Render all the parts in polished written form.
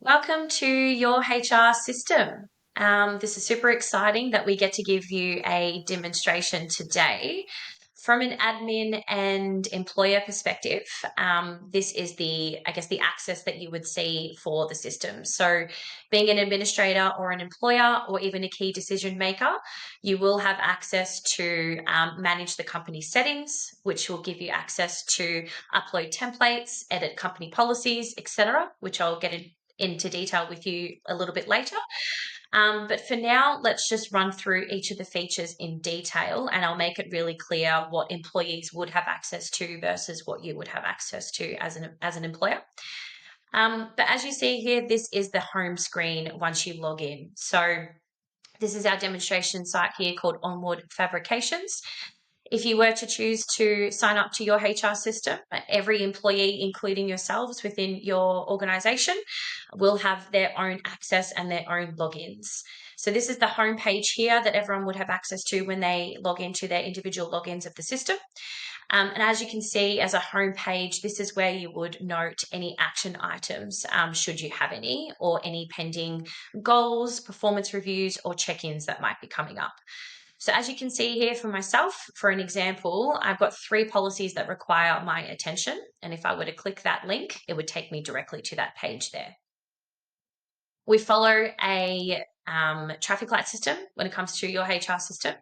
Welcome to your HR system. This is super exciting that we get to give you a demonstration today. From an admin and employer perspective, this is the access that you would see for the system. So being an administrator or an employer or even a key decision maker, you will have access to manage the company settings, which will give you access to upload templates, edit company policies, etc., which I'll get into detail with you a little bit later. But for now, let's just run through each of the features in detail and I'll make it really clear what employees would have access to versus what you would have access to as an employer. But as you see here, this is the home screen once you log in. So this is our demonstration site here called Onward Fabrications. If you were to choose to sign up to your HR system, every employee, including yourselves within your organization, will have their own access and their own logins. So this is the home page here that everyone would have access to when they log into their individual logins of the system. And as you can see as a home page, this is where you would note any action items, should you have any, or any pending goals, performance reviews, or check-ins that might be coming up. So as you can see here for myself, for an example, I've got 3 policies that require my attention. And if I were to click that link, it would take me directly to that page there. We follow a traffic light system when it comes to your HR system: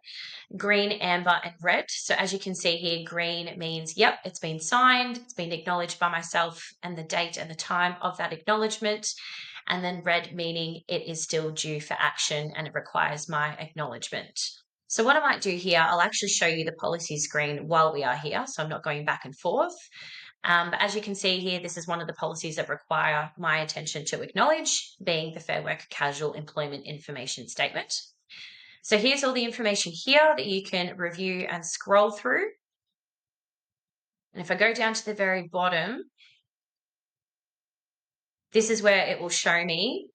green, amber, and red. So as you can see here, green means, yep, it's been signed, it's been acknowledged by myself, and the date and the time of that acknowledgement. And then red meaning it is still due for action and it requires my acknowledgement. So what I might do here, I'll actually show you the policy screen while we are here, so I'm not going back and forth. But as you can see here, this is one of the policies that require my attention to acknowledge, being the Fair Work Casual Employment Information Statement. So here's all the information here that you can review and scroll through. And if I go down to the very bottom, this is where it will show me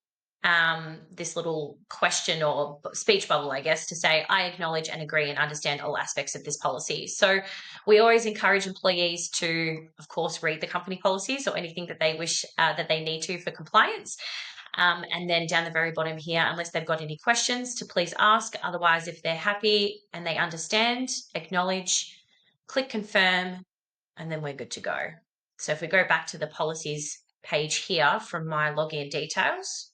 this little question or speech bubble, I guess, to say, I acknowledge and agree and understand all aspects of this policy. So we always encourage employees to, of course, read the company policies or anything that they wish that they need to for compliance. And then down the very bottom here, unless they've got any questions, to please ask. Otherwise, if they're happy and they understand, acknowledge, click confirm, and then we're good to go. So if we go back to the policies page here from my login details,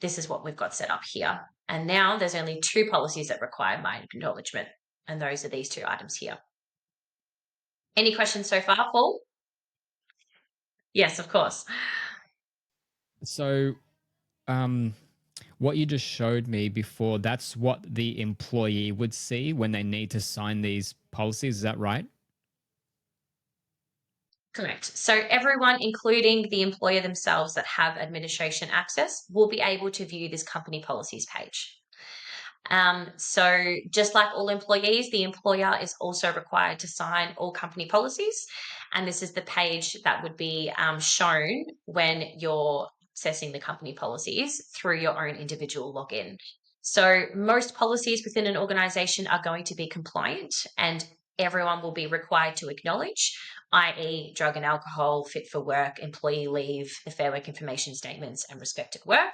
this is what we've got set up here. And now there's only 2 policies that require my acknowledgement, and those are these 2 items here. Any questions so far, Paul? Yes, of course. So, what you just showed me before, that's what the employee would see when they need to sign these policies. Is that right? Correct. So everyone, including the employer themselves that have administration access, will be able to view this company policies page. So just like all employees, the employer is also required to sign all company policies. And this is the page that would be shown when you're accessing the company policies through your own individual login. So most policies within an organization are going to be compliant and everyone will be required to acknowledge, i.e. drug and alcohol, fit for work, employee leave, the Fair Work information statements, and respect at work.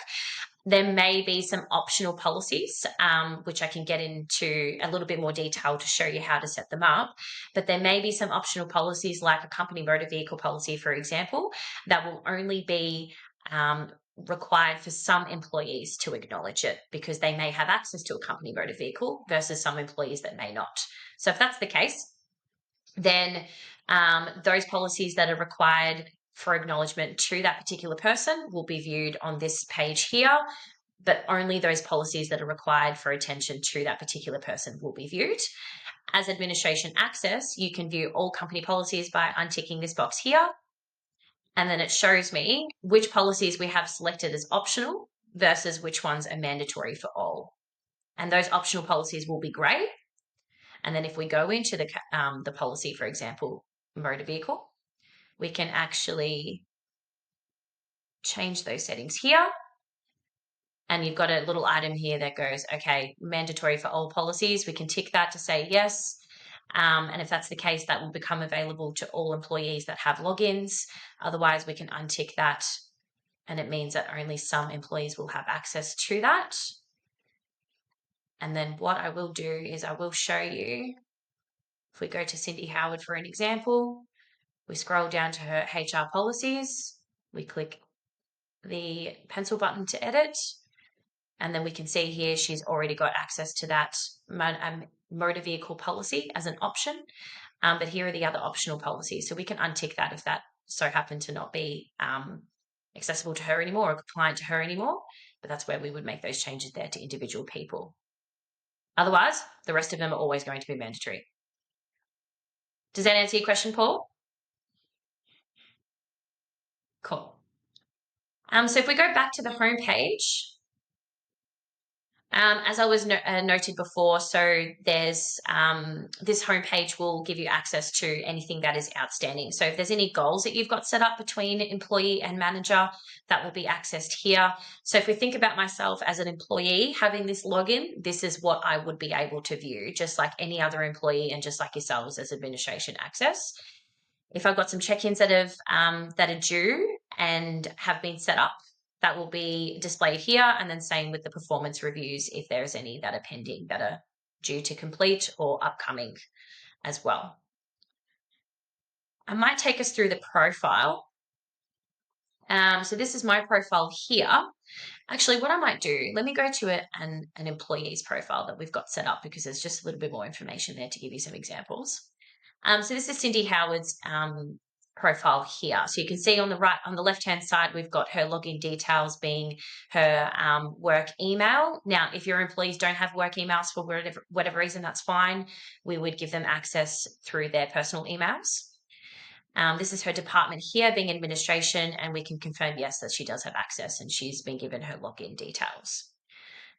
There may be some optional policies, which I can get into a little bit more detail to show you how to set them up. But there may be some optional policies like a company motor vehicle policy, for example, that will only be required for some employees to acknowledge it because they may have access to a company motor vehicle versus some employees that may not. So if that's the case, then those policies that are required for acknowledgement to that particular person will be viewed on this page here, but only those policies that are required for attention to that particular person will be viewed. As administration access, you can view all company policies by unticking this box here, and then it shows me which policies we have selected as optional versus which ones are mandatory for all. And those optional policies will be grey. And then if we go into the policy, for example, motor vehicle, we can actually change those settings here. And you've got a little item here that goes, okay, mandatory for all policies. We can tick that to say yes. And if that's the case, that will become available to all employees that have logins. Otherwise, we can untick that and it means that only some employees will have access to that. And then what I will do is I will show you, if we go to Cindy Howard for an example, we scroll down to her HR policies, we click the pencil button to edit, and then we can see here she's already got access to that motor vehicle policy as an option. But here are the other optional policies. So we can untick that if that so happened to not be accessible to her anymore or compliant to her anymore. But that's where we would make those changes there to individual people. Otherwise, the rest of them are always going to be mandatory. Does that answer your question, Paul? Cool. So if we go back to the home page, as I was noted before, so there's this homepage will give you access to anything that is outstanding. So if there's any goals that you've got set up between employee and manager, that will be accessed here. So if we think about myself as an employee having this login, this is what I would be able to view, just like any other employee and just like yourselves as administration access. If I've got some check-ins that are due and have been set up, that will be displayed here, and then same with the performance reviews if there's any that are pending that are due to complete or upcoming as well. I might take us through the profile. So this is my profile here. Actually, what I might do, let me go to an employee's profile that we've got set up because there's just a little bit more information there to give you some examples. So this is Cindy Howard's profile here. So you can see on the left-hand side, we've got her login details being her work email. Now, if your employees don't have work emails for whatever reason, that's fine. We would give them access through their personal emails. This is her department here being administration, and we can confirm, yes, that she does have access and she's been given her login details.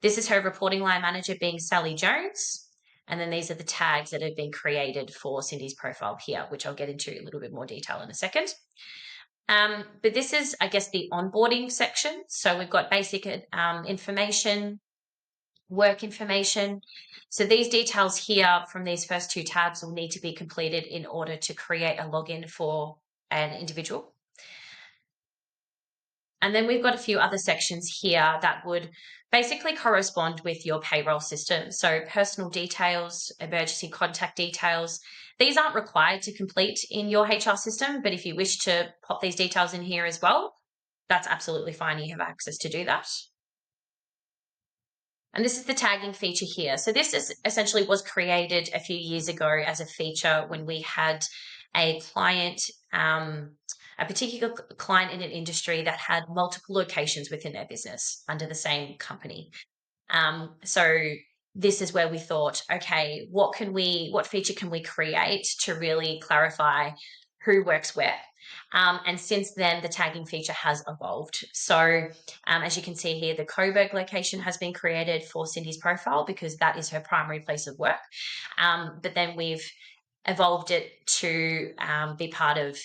This is her reporting line manager being Sally Jones. And then these are the tags that have been created for Cindy's profile here, which I'll get into a little bit more detail in a second. But this is, I guess, the onboarding section. So we've got basic information, work information. So these details here from these first two tabs will need to be completed in order to create a login for an individual. And then we've got a few other sections here that would basically correspond with your payroll system. So personal details, emergency contact details. These aren't required to complete in your HR system, but if you wish to pop these details in here as well, that's absolutely fine. You have access to do that. And this is the tagging feature here. So this is essentially was created a few years ago as a feature when we had a client, a particular client in an industry that had multiple locations within their business under the same company. So this is where we thought, okay, what feature can we create to really clarify who works where? And since then, the tagging feature has evolved. So as you can see here, the Coburg location has been created for Cindy's profile because that is her primary place of work. But then we've evolved it to be part of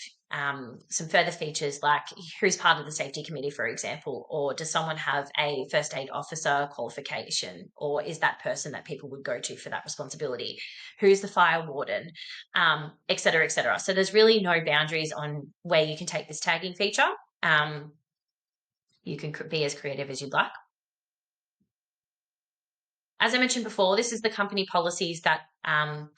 some further features like who's part of the safety committee, for example, or does someone have a first aid officer qualification, or is that person that people would go to for that responsibility? Who's the fire warden, et cetera, et cetera. So there's really no boundaries on where you can take this tagging feature. You can be as creative as you'd like. As I mentioned before, this is the company policies that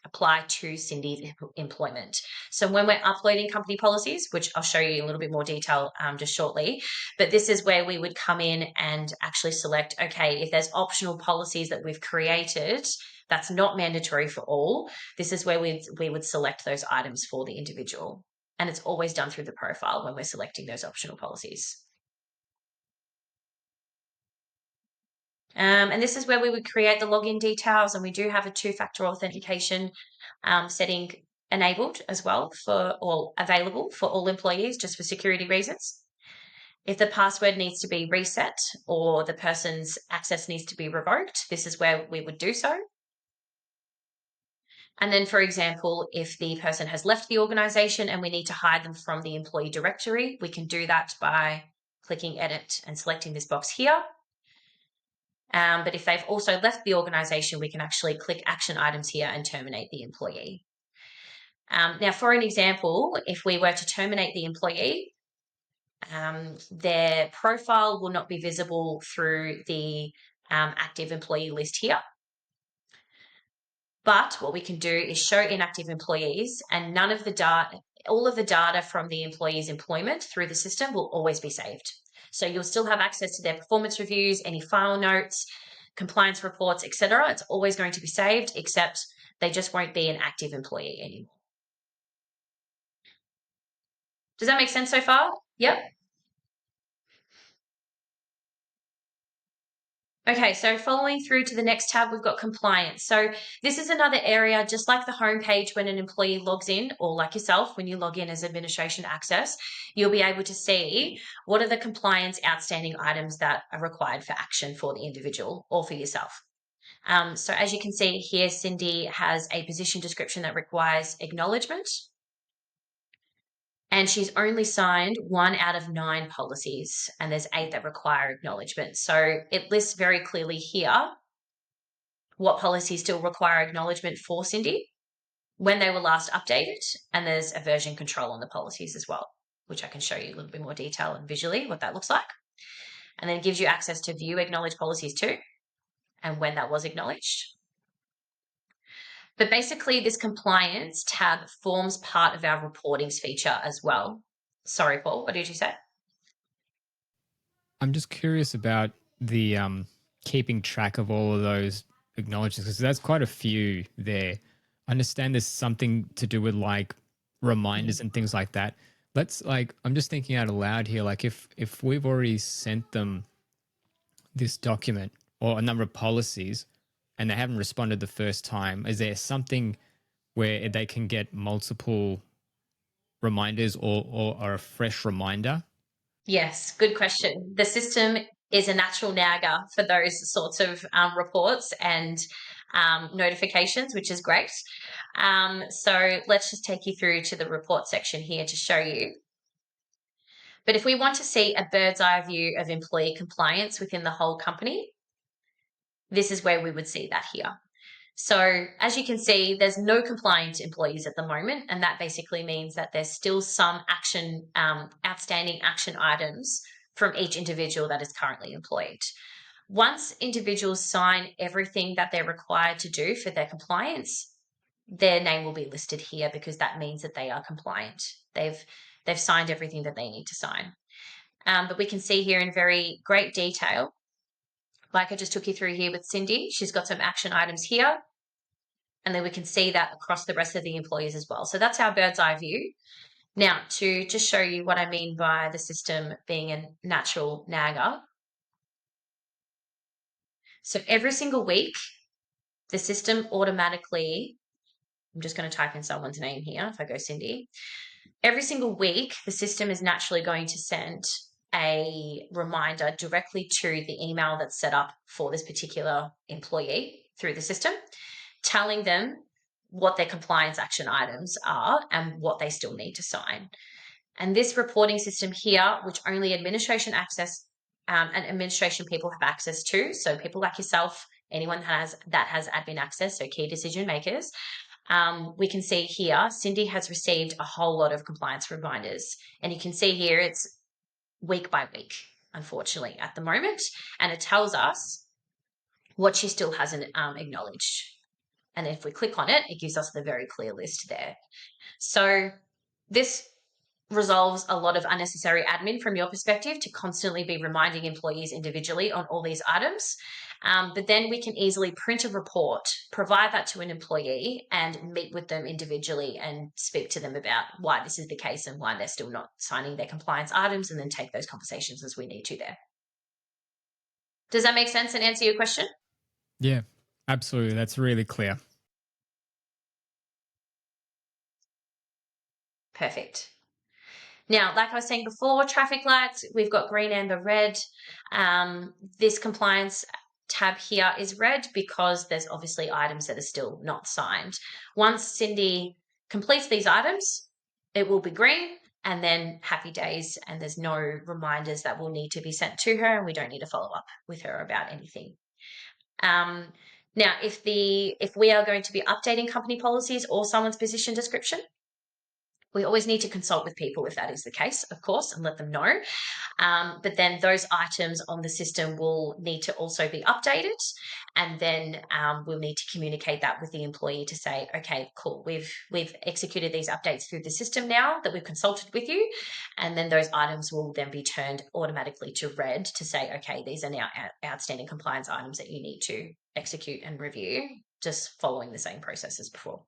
apply to Cindy's employment. So when we're uploading company policies, which I'll show you in a little bit more detail just shortly, but this is where we would come in and actually select, okay, if there's optional policies that we've created, that's not mandatory for all, this is where we would select those items for the individual. And it's always done through the profile when we're selecting those optional policies. And this is where we would create the login details, and we do have a two-factor authentication setting enabled as well available for all employees just for security reasons. If the password needs to be reset or the person's access needs to be revoked, this is where we would do so. And then, for example, if the person has left the organization and we need to hide them from the employee directory, we can do that by clicking edit and selecting this box here. But if they've also left the organization, we can actually click action items here and terminate the employee. Now, for an example, if we were to terminate the employee, Their profile will not be visible through the active employee list here. But what we can do is show inactive employees, and none of the data, all of the data from the employee's employment through the system will always be saved. So you'll still have access to their performance reviews, any file notes, compliance reports, etc. It's always going to be saved, except they just won't be an active employee anymore. Does that make sense so far? Yep. Okay, so following through to the next tab, we've got compliance. So this is another area, just like the home page when an employee logs in, or like yourself, when you log in as administration access, you'll be able to see what are the compliance outstanding items that are required for action for the individual or for yourself. So as you can see here, Cindy has a position description that requires acknowledgement. And she's only signed 1 out of 9 policies, and there's 8 that require acknowledgement. So it lists very clearly here what policies still require acknowledgement for Cindy, when they were last updated, and there's a version control on the policies as well, which I can show you a little bit more detail and visually what that looks like. And then it gives you access to view acknowledged policies too, and when that was acknowledged. But basically, this compliance tab forms part of our reportings feature as well. Sorry, Paul, what did you say? I'm just curious about the keeping track of all of those acknowledgements, because that's quite a few there. I understand there's something to do with like reminders and things like that. Let's like, I'm just thinking out aloud here. Like if we've already sent them this document or a number of policies and they haven't responded the first time, is there something where they can get multiple reminders or a fresh reminder? Yes, good question. The system is a natural nagger for those sorts of reports and notifications, which is great. So let's just take you through to the report section here to show you. But if we want to see a bird's eye view of employee compliance within the whole company, this is where we would see that here. So as you can see, there's no compliant employees at the moment, and that basically means that there's still some outstanding action items from each individual that is currently employed. Once individuals sign everything that they're required to do for their compliance, their name will be listed here because that means that they are compliant. They've signed everything that they need to sign. But we can see here in very great detail, like I just took you through here with Cindy, she's got some action items here. And then we can see that across the rest of the employees as well. So that's our bird's eye view. Now, to just show you what I mean by the system being a natural nagger. So every single week, the system automatically, I'm just going to type in someone's name here if I go Cindy. Every single week, the system is naturally going to send a reminder directly to the email that's set up for this particular employee through the system, telling them what their compliance action items are and what they still need to sign. And this reporting system here, which only administration access and administration people have access to, so people like yourself, anyone that has admin access, so key decision makers, we can see here, Cindy has received a whole lot of compliance reminders. And you can see here it's week by week, unfortunately, at the moment. And it tells us what she still hasn't acknowledged. And if we click on it, it gives us the very clear list there. So this resolves a lot of unnecessary admin from your perspective to constantly be reminding employees individually on all these items. But then we can easily print a report, provide that to an employee and meet with them individually and speak to them about why this is the case and why they're still not signing their compliance items, and then take those conversations as we need to there. Does that make sense and answer your question? Yeah, absolutely. That's really clear. Perfect. Now, like I was saying before, traffic lights, we've got green, amber, red. This compliance tab here is red because there's obviously items that are still not signed. Once Cindy completes these items, it will be green and then happy days, and there's no reminders that will need to be sent to her, and we don't need to follow up with her about anything. Now, if we are going to be updating company policies or someone's position description, We always need to consult with people if that is the case, of course, and let them know. But then those items on the system will need to also be updated. And then we'll need to communicate that with the employee to say, okay, cool, we've executed these updates through the system now that we've consulted with you. And then those items will then be turned automatically to red to say, okay, these are now outstanding compliance items that you need to execute and review, just following the same process as before.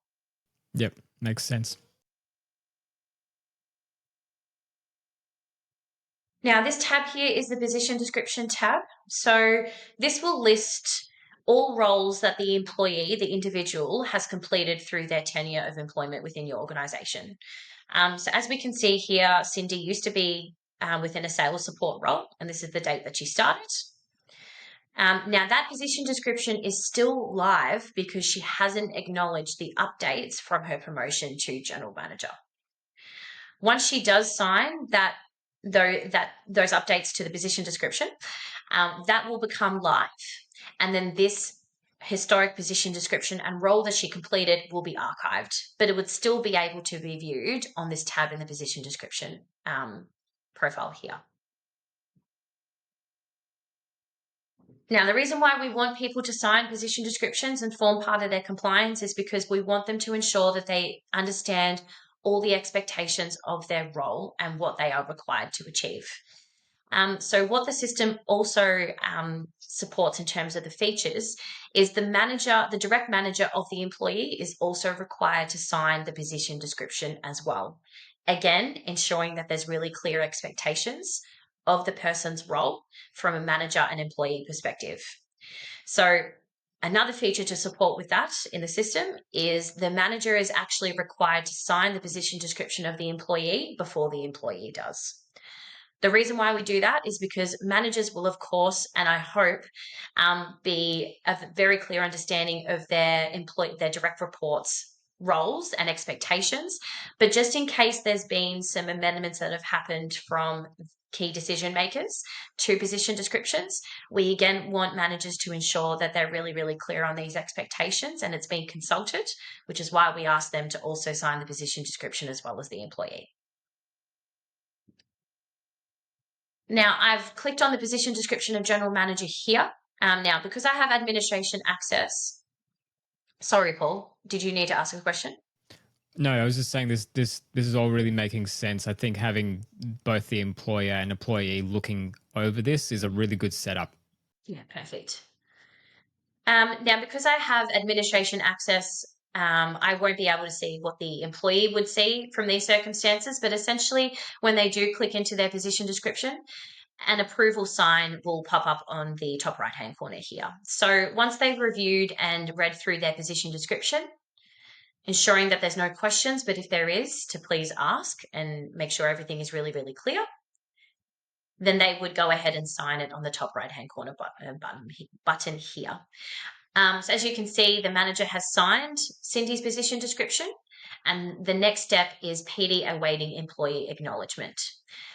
Yep, makes sense. Now, this tab here is the position description tab. So this will list all roles that the employee, the individual, has completed through their tenure of employment within your organisation. So as we can see here, Cindy used to be within a sales support role, and this is the date that she started. Now, that position description is still live because she hasn't acknowledged the updates from her promotion to general manager. Once she does sign those updates to the position description, that will become live. And then this historic position description and role that she completed will be archived, but it would still be able to be viewed on this tab in the position description profile here. Now, the reason why we want people to sign position descriptions and form part of their compliance is because we want them to ensure that they understand all the expectations of their role and what they are required to achieve. So what the system also supports in terms of the features is the direct manager of the employee is also required to sign the position description as well. Again, ensuring that there's really clear expectations of the person's role from a manager and employee perspective. So another feature to support with that in the system is the manager is actually required to sign the position description of the employee before the employee does. The reason why we do that is because managers will, of course, and I hope, be a very clear understanding of their direct reports roles and expectations. But just in case there's been some amendments that have happened from key decision makers to position descriptions, we again want managers to ensure that they're really, really clear on these expectations and it's been consulted, which is why we ask them to also sign the position description as well as the employee. Now, I've clicked on the position description of general manager here. Now, because I have administration access, sorry, Paul, did you need to ask a question? No, I was just saying this is all really making sense. I think having both the employer and employee looking over this is a really good setup. Yeah, perfect. Now, because I have administration access, I won't be able to see what the employee would see from these circumstances, but essentially when they do click into their position description, an approval sign will pop up on the top right-hand corner here. So once they've reviewed and read through their position description, ensuring that there's no questions, but if there is, to please ask and make sure everything is really, really clear, then they would go ahead and sign it on the top right-hand corner button here. So as you can see, the manager has signed Cindy's position description, and the next step is PD awaiting employee acknowledgement.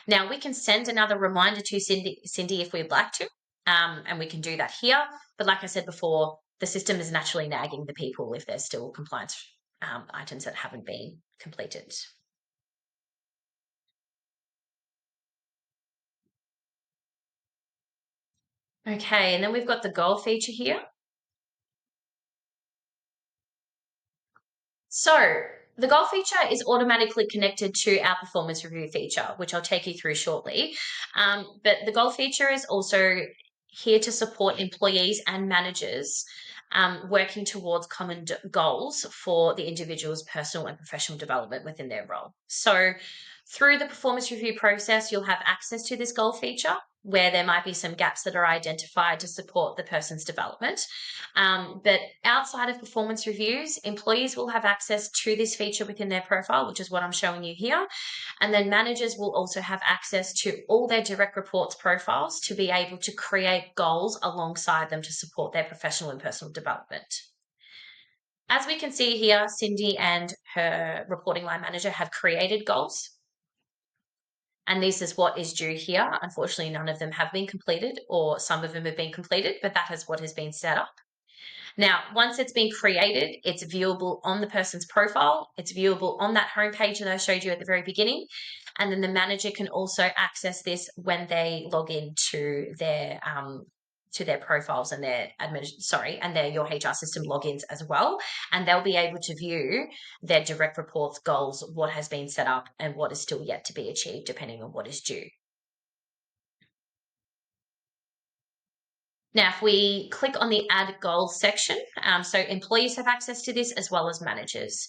Now, we can send another reminder to Cindy if we'd like to, and we can do that here. But like I said before, the system is naturally nagging the people if there's still compliance items that haven't been completed. Okay, and then we've got the goal feature here. So the goal feature is automatically connected to our performance review feature, which I'll take you through shortly. But the goal feature is also here to support employees and managers working towards common goals for the individual's personal and professional development within their role. So through the performance review process, you'll have access to this goal feature where there might be some gaps that are identified to support the person's development. But outside of performance reviews, employees will have access to this feature within their profile, which is what I'm showing you here. And then managers will also have access to all their direct reports profiles to be able to create goals alongside them to support their professional and personal development. As we can see here, Cindy and her reporting line manager have created goals. And this is what is due here. Unfortunately, none of them have been completed, or some of them have been completed, but that is what has been set up. Now, once it's been created, it's viewable on the person's profile. It's viewable on that homepage that I showed you at the very beginning. And then the manager can also access this when they log into their profiles and their your HR system logins as well. And they'll be able to view their direct reports, goals, what has been set up, and what is still yet to be achieved, depending on what is due. Now, if we click on the add goals section, so employees have access to this as well as managers.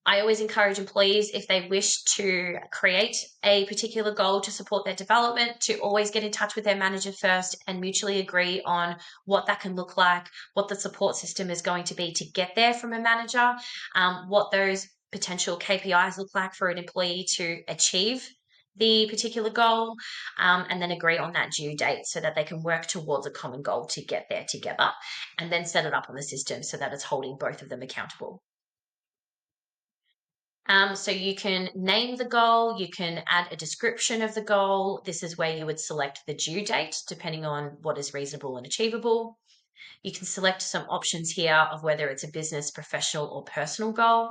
I always encourage employees, if they wish to create a particular goal to support their development, to always get in touch with their manager first and mutually agree on what that can look like, what the support system is going to be to get there from a manager, what those potential KPIs look like for an employee to achieve the particular goal, and then agree on that due date so that they can work towards a common goal to get there together, and then set it up on the system so that it's holding both of them accountable. So you can name the goal, you can add a description of the goal. This is where you would select the due date, depending on what is reasonable and achievable. You can select some options here of whether it's a business, professional, or personal goal.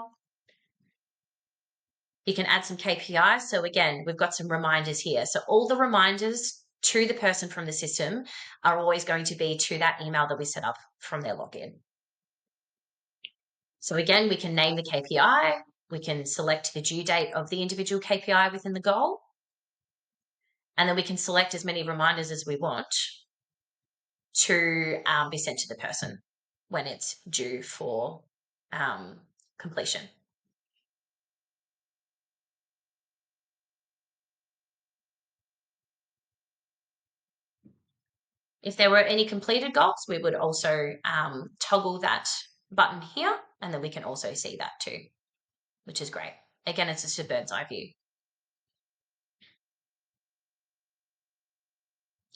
You can add some KPIs. So again, we've got some reminders here. So all the reminders to the person from the system are always going to be to that email that we set up from their login. So again, we can name the KPI. We can select the due date of the individual KPI within the goal. And then we can select as many reminders as we want to be sent to the person when it's due for completion. If there were any completed goals, we would also toggle that button here, and then we can also see that too, which is great. Again, it's just a bird's eye view.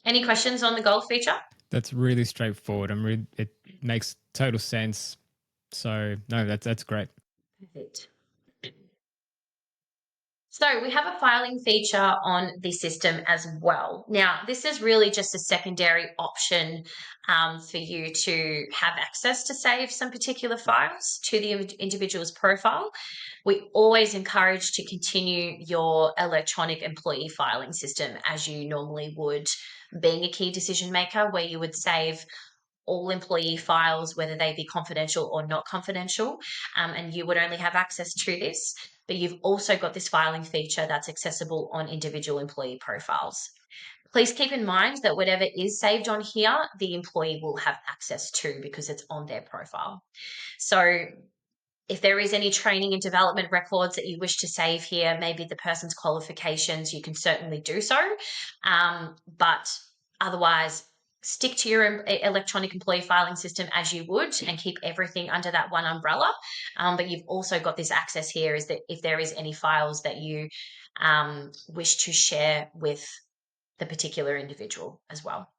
Any questions on the goal feature? That's really straightforward. It makes total sense. So no, that's great. Perfect. So we have a filing feature on the system as well. Now, this is really just a secondary option for you to have access to save some particular files to the individual's profile. We always encourage to continue your electronic employee filing system as you normally would, being a key decision maker, where you would save all employee files, whether they be confidential or not confidential, and you would only have access to this. But you've also got this filing feature that's accessible on individual employee profiles. Please keep in mind that whatever is saved on here, the employee will have access to because it's on their profile. So if there is any training and development records that you wish to save here, maybe the person's qualifications, you can certainly do so. But otherwise, stick to your electronic employee filing system as you would and keep everything under that one umbrella. But you've also got this access here, is that if there is any files that you wish to share with the particular individual as well.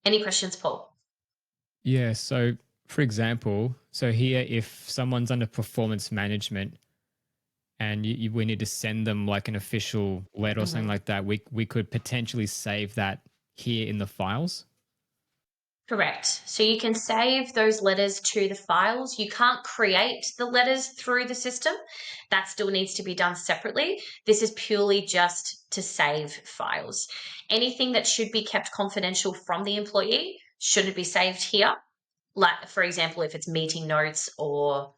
Any questions, Paul? Yeah. So for example, so here, if someone's under performance management and we need to send them like an official letter or something like that, we could potentially save that here in the files. Correct. So you can save those letters to the files. You can't create the letters through the system. That still needs to be done separately. This is purely just to save files. Anything that should be kept confidential from the employee shouldn't be saved here. Like, for example, if it's meeting notes or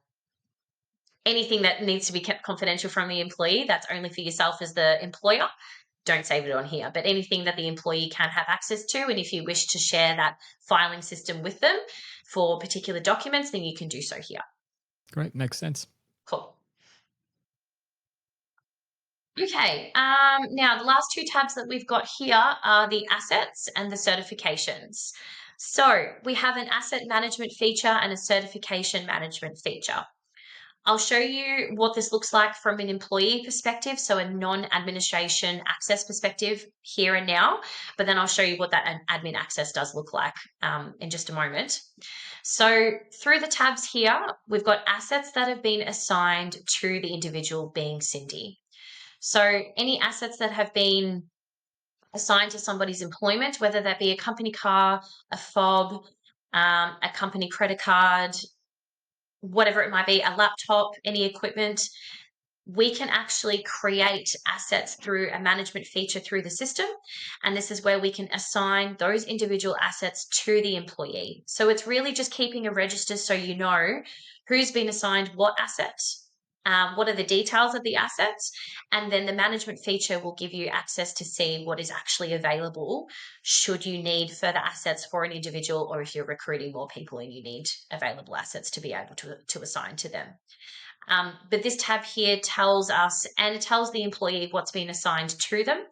anything that needs to be kept confidential from the employee, that's only for yourself as the employer. Don't save it on here, but anything that the employee can have access to, and if you wish to share that filing system with them for particular documents, then you can do so here. Great, makes sense. Cool. Okay, now the last two tabs that we've got here are the assets and the certifications. So we have an asset management feature and a certification management feature. I'll show you what this looks like from an employee perspective, so a non-administration access perspective here and now, but then I'll show you what that admin access does look like in just a moment. So through the tabs here, we've got assets that have been assigned to the individual being Cindy. So any assets that have been assigned to somebody's employment, whether that be a company car, a fob, a company credit card, whatever it might be, a laptop, any equipment, we can actually create assets through a management feature through the system. And this is where we can assign those individual assets to the employee. So it's really just keeping a register so you know who's been assigned what assets, what are the details of the assets, and then the management feature will give you access to see what is actually available should you need further assets for an individual, or if you're recruiting more people and you need available assets to be able to assign to them. But this tab here tells us, and it tells the employee what's been assigned to them.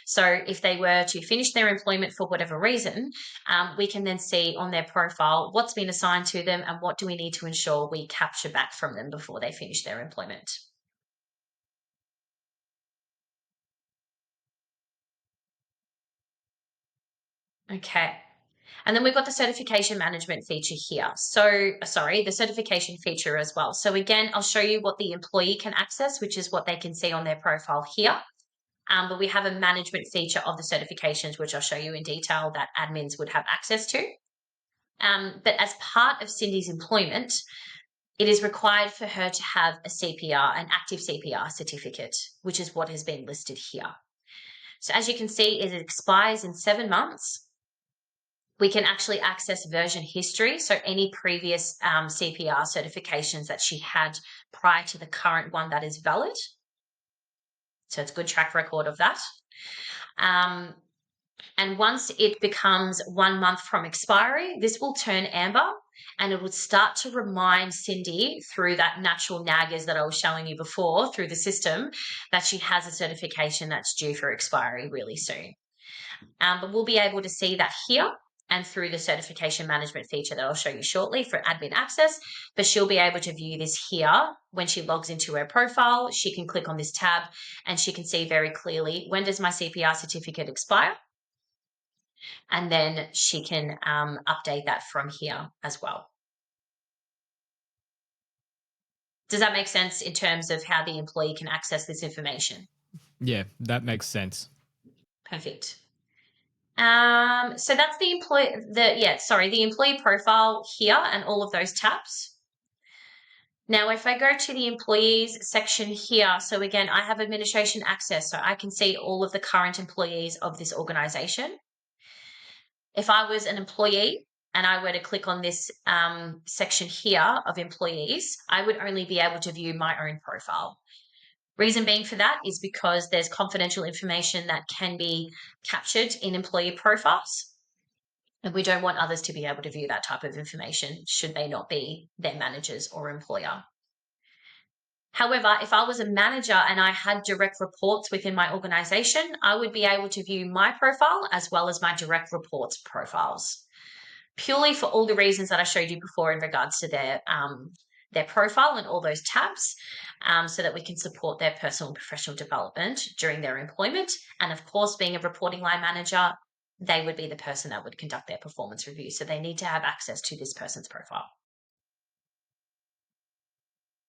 So if they were to finish their employment for whatever reason, we can then see on their profile what's been assigned to them and what do we need to ensure we capture back from them before they finish their employment. Okay. And then we've got the certification management feature here. So, sorry, the certification feature as well. So again, I'll show you what the employee can access, which is what they can see on their profile here. But we have a management feature of the certifications, which I'll show you in detail, that admins would have access to. But as part of Cindy's employment, it is required for her to have a CPR, an active CPR certificate, which is what has been listed here. So as you can see, it expires in 7 months. We can actually access version history, so any previous CPR certifications that she had prior to the current one that is valid. So it's a good track record of that. And once it becomes 1 month from expiry, this will turn amber and it will start to remind Cindy through that natural naggers that I was showing you before through the system that she has a certification that's due for expiry really soon. But we'll be able to see that here and through the certification management feature that I'll show you shortly for admin access, but she'll be able to view this here when she logs into her profile. She can click on this tab and she can see very clearly, when does my CPR certificate expire? And then she can update that from here as well. Does that make sense in terms of how the employee can access this information? Yeah, that makes sense. Perfect. So that's the employee profile here and all of those tabs. Now, if I go to the employees section here, so again, I have administration access, so I can see all of the current employees of this organization. If I was an employee and I were to click on this section here of employees, I would only be able to view my own profile. Reason being for that is because there's confidential information that can be captured in employee profiles. And we don't want others to be able to view that type of information should they not be their managers or employer. However, if I was a manager and I had direct reports within my organization, I would be able to view my profile as well as my direct reports profiles, purely for all the reasons that I showed you before in regards to their profile and all those tabs, so that we can support their personal and professional development during their employment. And of course, being a reporting line manager, they would be the person that would conduct their performance review. So they need to have access to this person's profile.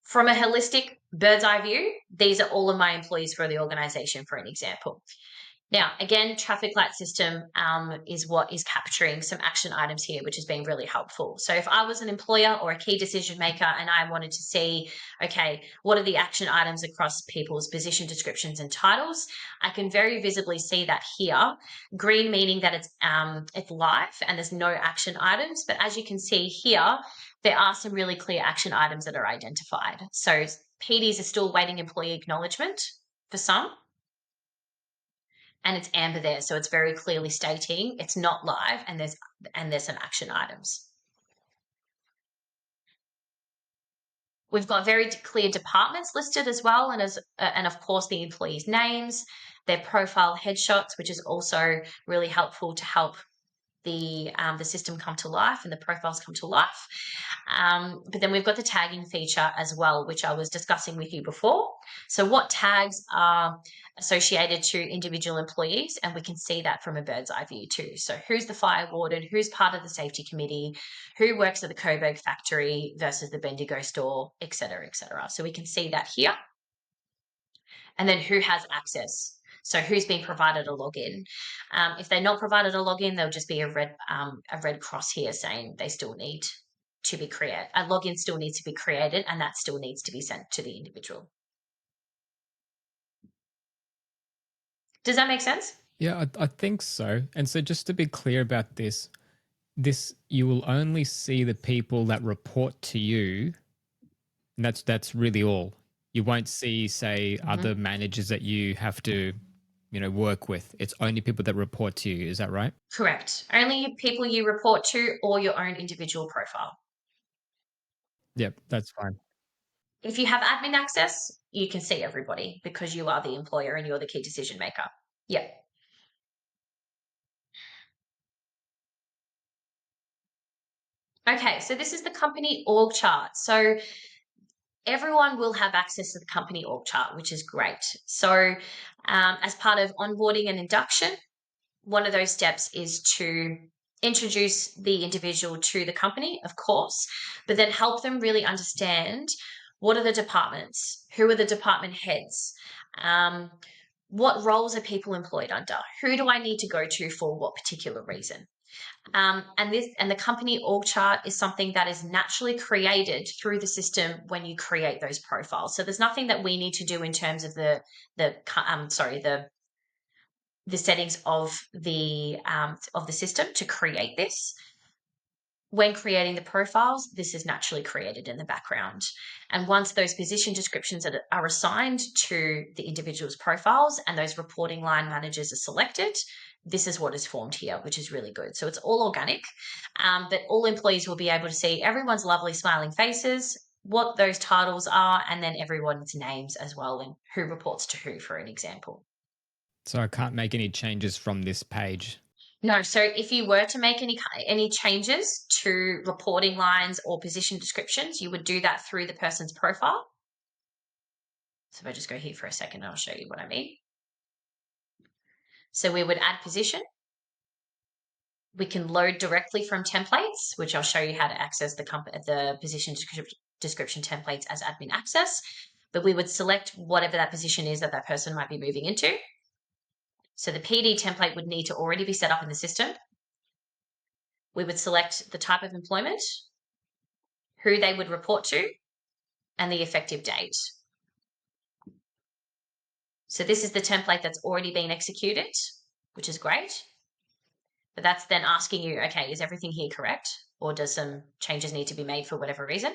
From a holistic bird's eye view, these are all of my employees for the organization, for an example. Now, again, traffic light system is what is capturing some action items here, which has been really helpful. So if I was an employer or a key decision maker and I wanted to see, okay, what are the action items across people's position descriptions and titles, I can very visibly see that here. Green meaning that it's live and there's no action items. But as you can see here, there are some really clear action items that are identified. So PDs are still waiting employee acknowledgement for some. And it's amber there, so it's very clearly stating it's not live and there's some action items. We've got very clear departments listed as well, and of course the employees' names, their profile headshots, which is also really helpful to help the system come to life and the profiles come to life. But then we've got the tagging feature as well, which I was discussing with you before. So what tags are associated to individual employees, and we can see that from a bird's eye view too. So who's the fire warden, who's part of the safety committee, who works at the Coburg factory versus the Bendigo store, etc., etc. So we can see that here. And then who has access. So who's been provided a login? If they're not provided a login, there'll just be a red cross here saying they still need to be created. A login still needs to be created, and that still needs to be sent to the individual. Does that make sense? Yeah, I think so. And so just to be clear about this you will only see the people that report to you. And that's really all. You won't see, say, other managers that you have to, work with. It's only people that report to you. Is that right? Correct. Only people you report to or your own individual profile. Yep, that's fine. If you have admin access, you can see everybody because you are the employer and you're the key decision maker. Yep. Okay, so this is the company org chart. So everyone will have access to the company org chart, which is great. So as part of onboarding and induction, one of those steps is to introduce the individual to the company, of course, but then help them really understand what are the departments, who are the department heads, what roles are people employed under, who do I need to go to for what particular reason. And the company org chart is something that is naturally created through the system when you create those profiles. So there's nothing that we need to do in terms of the settings of the system to create this. When creating the profiles, this is naturally created in the background. And once those position descriptions are assigned to the individual's profiles and those reporting line managers are selected, this is what is formed here, which is really good. So it's all organic, but all employees will be able to see everyone's lovely smiling faces, what those titles are, and then everyone's names as well, and who reports to who, for an example. So I can't make any changes from this page. No, so if you were to make any changes to reporting lines or position descriptions, you would do that through the person's profile. So if I just go here for a second, I'll show you what I mean. So we would add position. We can load directly from templates, which I'll show you how to access the position description templates as admin access. But we would select whatever that position is that person might be moving into. So the PD template would need to already be set up in the system. We would select the type of employment, who they would report to, and the effective date. So this is the template that's already been executed, which is great. But that's then asking you, okay, is everything here correct? Or does some changes need to be made for whatever reason?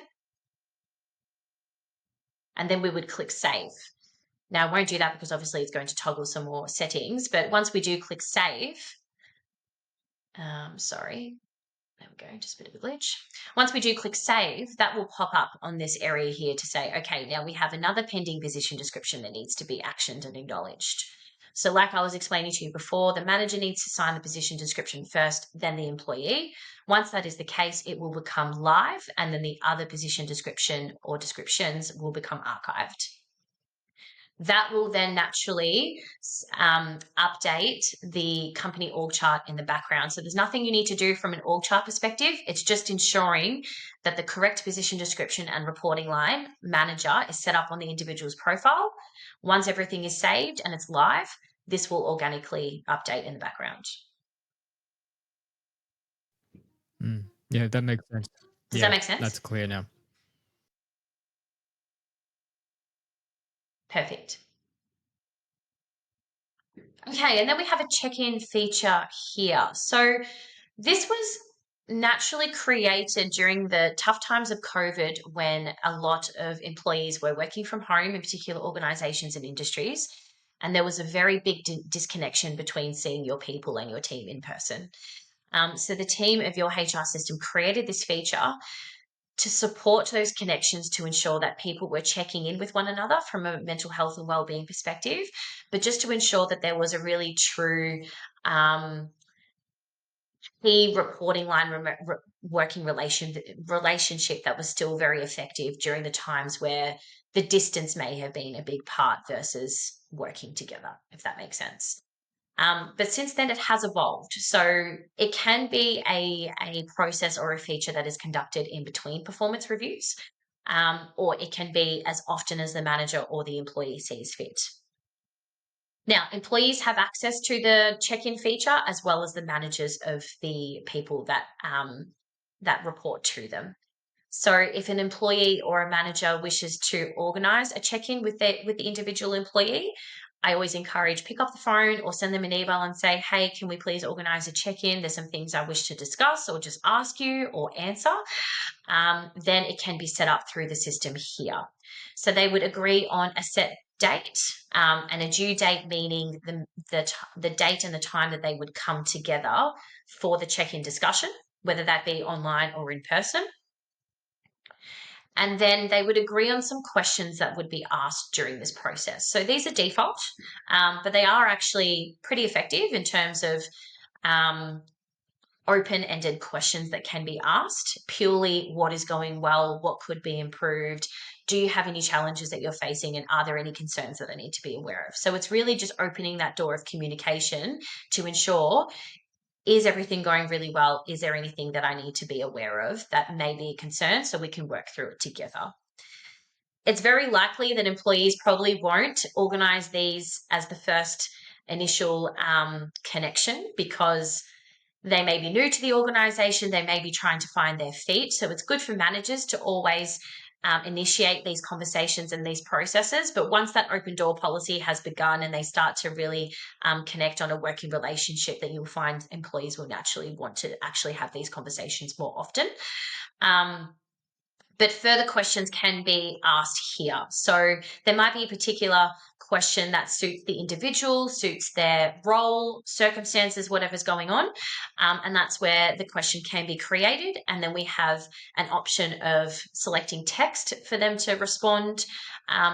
And then we would click save. Now I won't do that because obviously it's going to toggle some more settings, but once we do click save, there we go, just a bit of a glitch. Once we do click save, that will pop up on this area here to say, okay, now we have another pending position description that needs to be actioned and acknowledged. So like I was explaining to you before, the manager needs to sign the position description first, then the employee. Once that is the case, it will become live, and then the other position description or descriptions will become archived. That will then naturally update the company org chart in the background. So there's nothing you need to do from an org chart perspective. It's just ensuring that the correct position description and reporting line manager is set up on the individual's profile. Once everything is saved and it's live, this will organically update in the background. Yeah, that makes sense. Does that make sense? That's clear now. Perfect. Okay, and then we have a check-in feature here. So this was naturally created during the tough times of COVID when a lot of employees were working from home in particular organizations and industries. And there was a very big disconnection between seeing your people and your team in person. So the team of your HR system created this feature to support those connections to ensure that people were checking in with one another from a mental health and wellbeing perspective, but just to ensure that there was a really true key reporting line working relationship that was still very effective during the times where the distance may have been a big part versus working together, if that makes sense. But since then, it has evolved. So it can be a process or a feature that is conducted in between performance reviews, or it can be as often as the manager or the employee sees fit. Now, employees have access to the check-in feature as well as the managers of the people that report to them. So if an employee or a manager wishes to organise a check-in with the individual employee, I always encourage pick up the phone or send them an email and say, hey, can we please organise a check-in? There's some things I wish to discuss or just ask you or answer. Then it can be set up through the system here. So they would agree on a set date and a due date, meaning the date and the time that they would come together for the check-in discussion, whether that be online or in person. And then they would agree on some questions that would be asked during this process. So these are default, but they are actually pretty effective in terms of open-ended questions that can be asked. Purely what is going well, what could be improved, do you have any challenges that you're facing, and are there any concerns that I need to be aware of? So it's really just opening that door of communication to ensure, is everything going really well? Is there anything that I need to be aware of that may be a concern, so we can work through it together? It's very likely that employees probably won't organise these as the first initial connection, because they may be new to the organisation, they may be trying to find their feet. So it's good for managers to always initiate these conversations and these processes. But once that open door policy has begun and they start to really connect on a working relationship, then you'll find employees will naturally want to actually have these conversations more often. But further questions can be asked here. So there might be a particular question that suits the individual, suits their role, circumstances, whatever's going on. And that's where the question can be created. And then we have an option of selecting text for them to respond,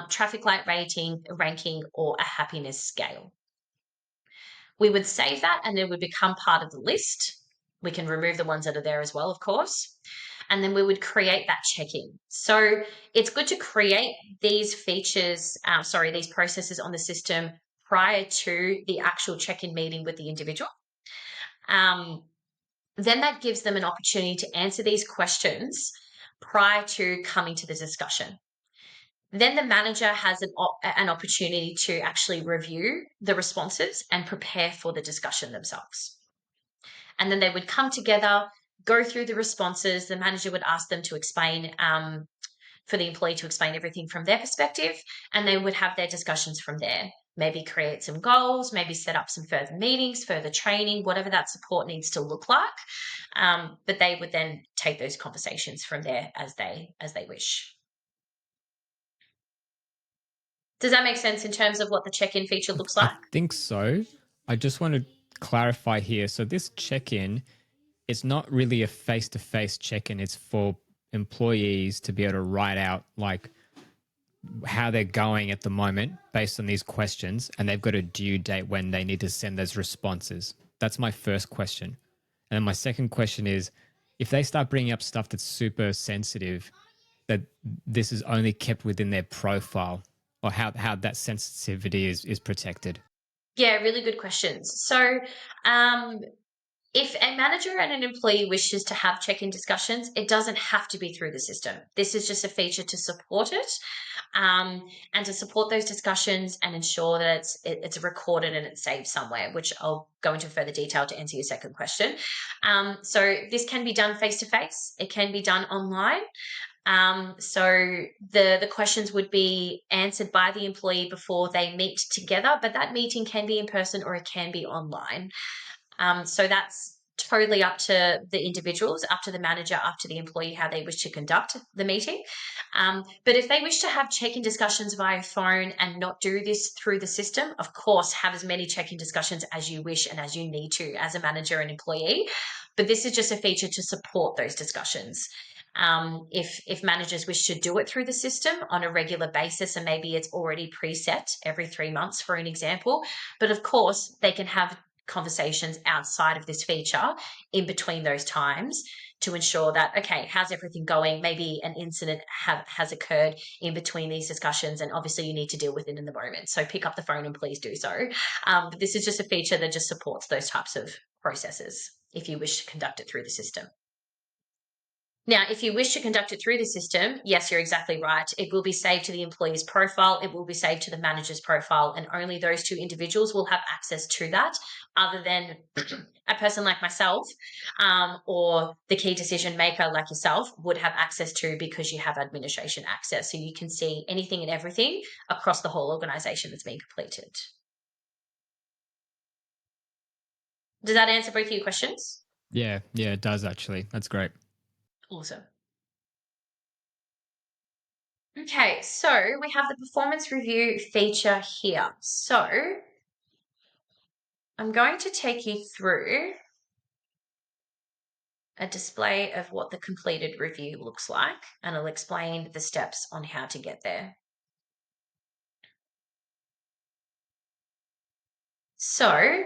traffic light rating, ranking, or a happiness scale. We would save that and it would become part of the list. We can remove the ones that are there as well, of course. And then we would create that check-in. So it's good to create these features, these processes on the system prior to the actual check-in meeting with the individual. Then that gives them an opportunity to answer these questions prior to coming to the discussion. Then the manager has an opportunity to actually review the responses and prepare for the discussion themselves. And then they would come together, go through the responses. The manager would ask them to explain, for the employee to explain everything from their perspective, and they would have their discussions from there. Maybe create some goals, maybe set up some further meetings, further training, whatever that support needs to look like. But they would then take those conversations from there as they wish. Does that make sense in terms of what the check-in feature looks like? I think so. I just want to clarify here. So this check-in, it's not really a face-to-face check-in. It's for employees to be able to write out like how they're going at the moment based on these questions, and they've got a due date when they need to send those responses. That's my first question. And then my second question is, if they start bringing up stuff that's super sensitive, that this is only kept within their profile, or how that sensitivity is protected. Yeah, really good questions. So if a manager and an employee wishes to have check-in discussions, it doesn't have to be through the system. This is just a feature to support it, and to support those discussions and ensure that it's recorded and it's saved somewhere, which I'll go into further detail to answer your second question. So this can be done face-to-face. It can be done online. So the questions would be answered by the employee before they meet together, but that meeting can be in person or it can be online. So that's totally up to the individuals, up to the manager, up to the employee, how they wish to conduct the meeting. But if they wish to have check-in discussions via phone and not do this through the system, of course, have as many check-in discussions as you wish and as you need to as a manager and employee. But this is just a feature to support those discussions. If managers wish to do it through the system on a regular basis, and maybe it's already preset every 3 months, for an example, but of course they can have conversations outside of this feature in between those times to ensure that, okay, how's everything going? Maybe an incident has occurred in between these discussions, and obviously you need to deal with it in the moment. So pick up the phone and please do so. But this is just a feature that just supports those types of processes if you wish to conduct it through the system. Now, if you wish to conduct it through the system, yes, you're exactly right. It will be saved to the employee's profile. It will be saved to the manager's profile, and only those two individuals will have access to that, other than a person like myself, or the key decision maker like yourself would have access to, because you have administration access. So you can see anything and everything across the whole organization that's been completed. Does that answer both of your questions? Yeah, it does actually. That's great. Awesome. Okay, so we have the performance review feature here. So I'm going to take you through a display of what the completed review looks like, and I'll explain the steps on how to get there. So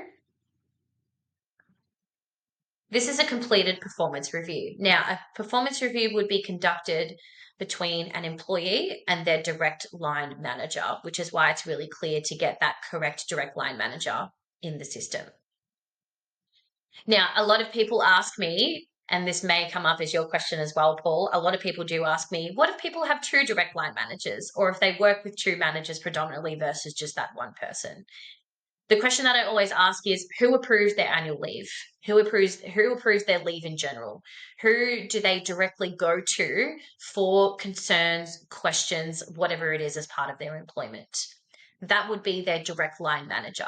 this is a completed performance review. Now, a performance review would be conducted between an employee and their direct line manager, which is why it's really clear to get that correct direct line manager in the system. Now, a lot of people ask me, and this may come up as your question as well, Paul. A lot of people do ask me, what if people have two direct line managers, or if they work with two managers predominantly versus just that one person? The question that I always ask is, who approves their annual leave? Who approves their leave in general? Who do they directly go to for concerns, questions, whatever it is as part of their employment? That would be their direct line manager.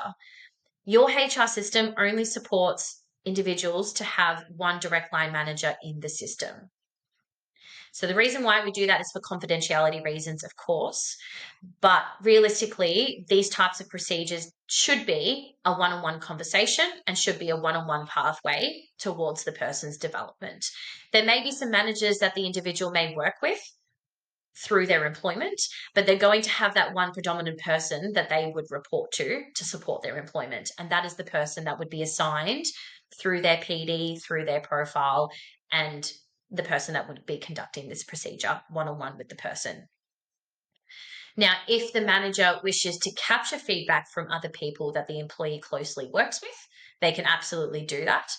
Your HR system only supports individuals to have one direct line manager in the system. So the reason why we do that is for confidentiality reasons, of course, but realistically, these types of procedures should be a one-on-one conversation and should be a one-on-one pathway towards the person's development. There may be some managers that the individual may work with through their employment, but they're going to have that one predominant person that they would report to support their employment. And that is the person that would be assigned through their PD, through their profile, and the person that would be conducting this procedure one-on-one with the person. Now, if the manager wishes to capture feedback from other people that the employee closely works with, they can absolutely do that.